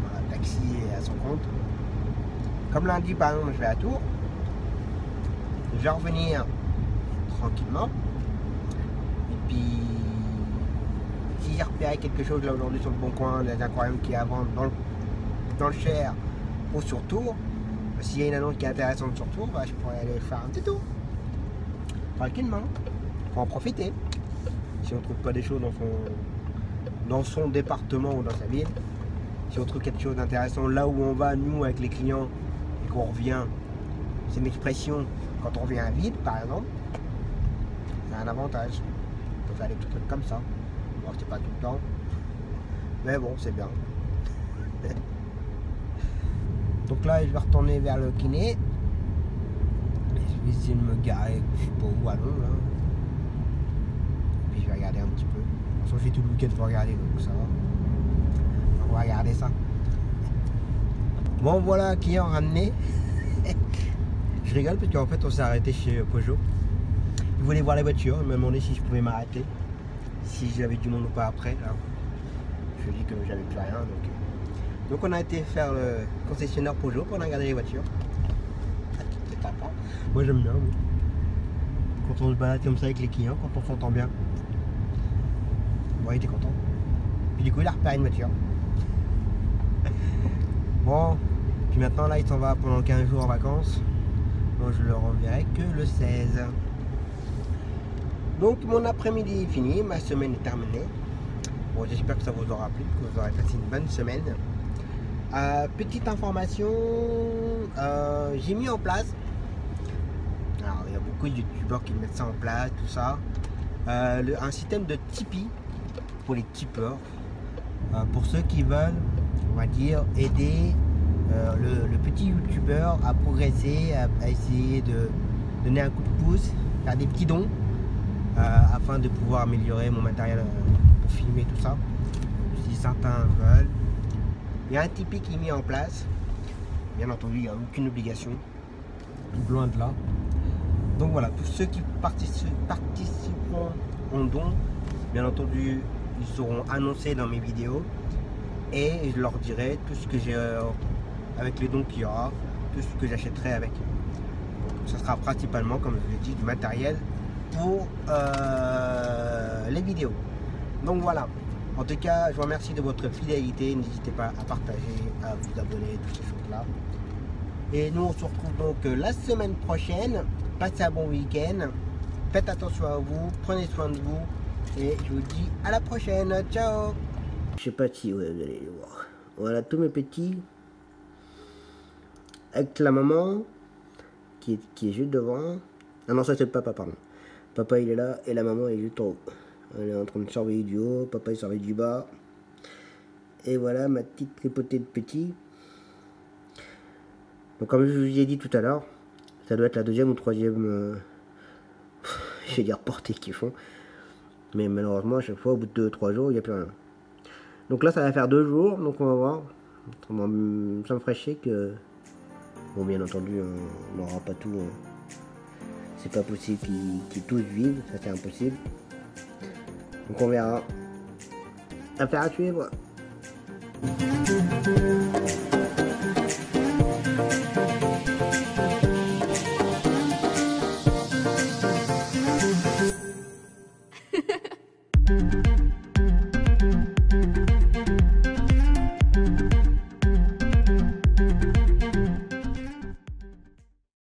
voilà, taxi et à son compte. Comme lundi par exemple je vais à Tours, je vais revenir tranquillement. Et puis si j'ai repéré quelque chose là aujourd'hui sur le bon coin, des aquariums qui est à vendre dans le Cher ou sur Tours, s'il y a une annonce qui est intéressante sur Tours, bah, je pourrais aller faire un petit tour. Tranquillement. Pour en profiter. Si on ne trouve pas des choses dans son département ou dans sa ville, si on trouve quelque chose d'intéressant là où on va, nous, avec les clients, et qu'on revient, c'est une expression, quand on revient à vide, par exemple, c'est un avantage. On peut faire des trucs comme ça. Bon, c'est pas tout le temps, mais bon, c'est bien. Donc là, je vais retourner vers le kiné. Et je vais essayer de me garer, je sais pas où, à Londres, là. Et puis je vais regarder un petit peu. De toute façon, j'ai tout le week-end pour regarder, donc ça va. On va regarder ça. Bon, voilà, client ramené. Je rigole parce qu'en fait, on s'est arrêté chez Peugeot. Il voulait voir la voiture, il m'a demandé si je pouvais m'arrêter. Si j'avais du monde ou pas après. Là. Je lui ai dit que j'avais plus rien. Donc on a été faire le concessionnaire Peugeot pour regarder les voitures. C'est sympa. Moi j'aime bien. Oui. Quand on se balade comme ça avec les clients, quand on s'entend bien. Bon, il était content. Puis du coup il a repéré une voiture. Bon, puis maintenant là il s'en va pendant 15 jours en vacances. Bon, je le reverrai que le 16. Donc mon après-midi est fini, ma semaine est terminée. Bon, j'espère que ça vous aura plu, que vous aurez passé une bonne semaine. Petite information, j'ai mis en place, alors il y a beaucoup de youtubeurs qui mettent ça en place, tout ça, un système de Tipeee pour les tipeurs, pour ceux qui veulent, on va dire, aider le petit youtubeur à progresser, à essayer de donner un coup de pouce, faire des petits dons, afin de pouvoir améliorer mon matériel pour filmer tout ça, si certains veulent. Il y a un Tipeee qui est mis en place. Bien entendu, il n'y a aucune obligation. Loin de là. Donc voilà, tous ceux qui participeront en don, bien entendu, ils seront annoncés dans mes vidéos. Et je leur dirai tout ce que j'ai avec les dons qu'il y aura, tout ce que j'achèterai avec. Donc, ça sera principalement, comme je l'ai dit, du matériel pour les vidéos. Donc voilà. En tout cas, je vous remercie de votre fidélité. N'hésitez pas à partager, à vous abonner, toutes ces choses-là. Et nous, on se retrouve donc la semaine prochaine. Passez un bon week-end. Faites attention à vous. Prenez soin de vous. Et je vous dis à la prochaine. Ciao. Je sais pas si vous allez le voir. Voilà tous mes petits. Avec la maman qui est juste devant. Ah non, ça c'est le papa, pardon. Papa il est là et la maman est juste en haut. Elle est en train de surveiller du haut, papa il surveille du bas. Et voilà ma petite tripotée de petits. Donc comme je vous ai dit tout à l'heure, ça doit être la deuxième ou troisième, je vais dire portée qu'ils font. Mais malheureusement à chaque fois au bout de 2-3 jours il n'y a plus rien. Donc là ça va faire 2 jours, donc on va voir. Ça me ferait chier que... Bon bien entendu on n'aura pas tout. C'est pas possible qu'ils tous vivent, ça c'est impossible. Donc on verra. Affaire à suivre.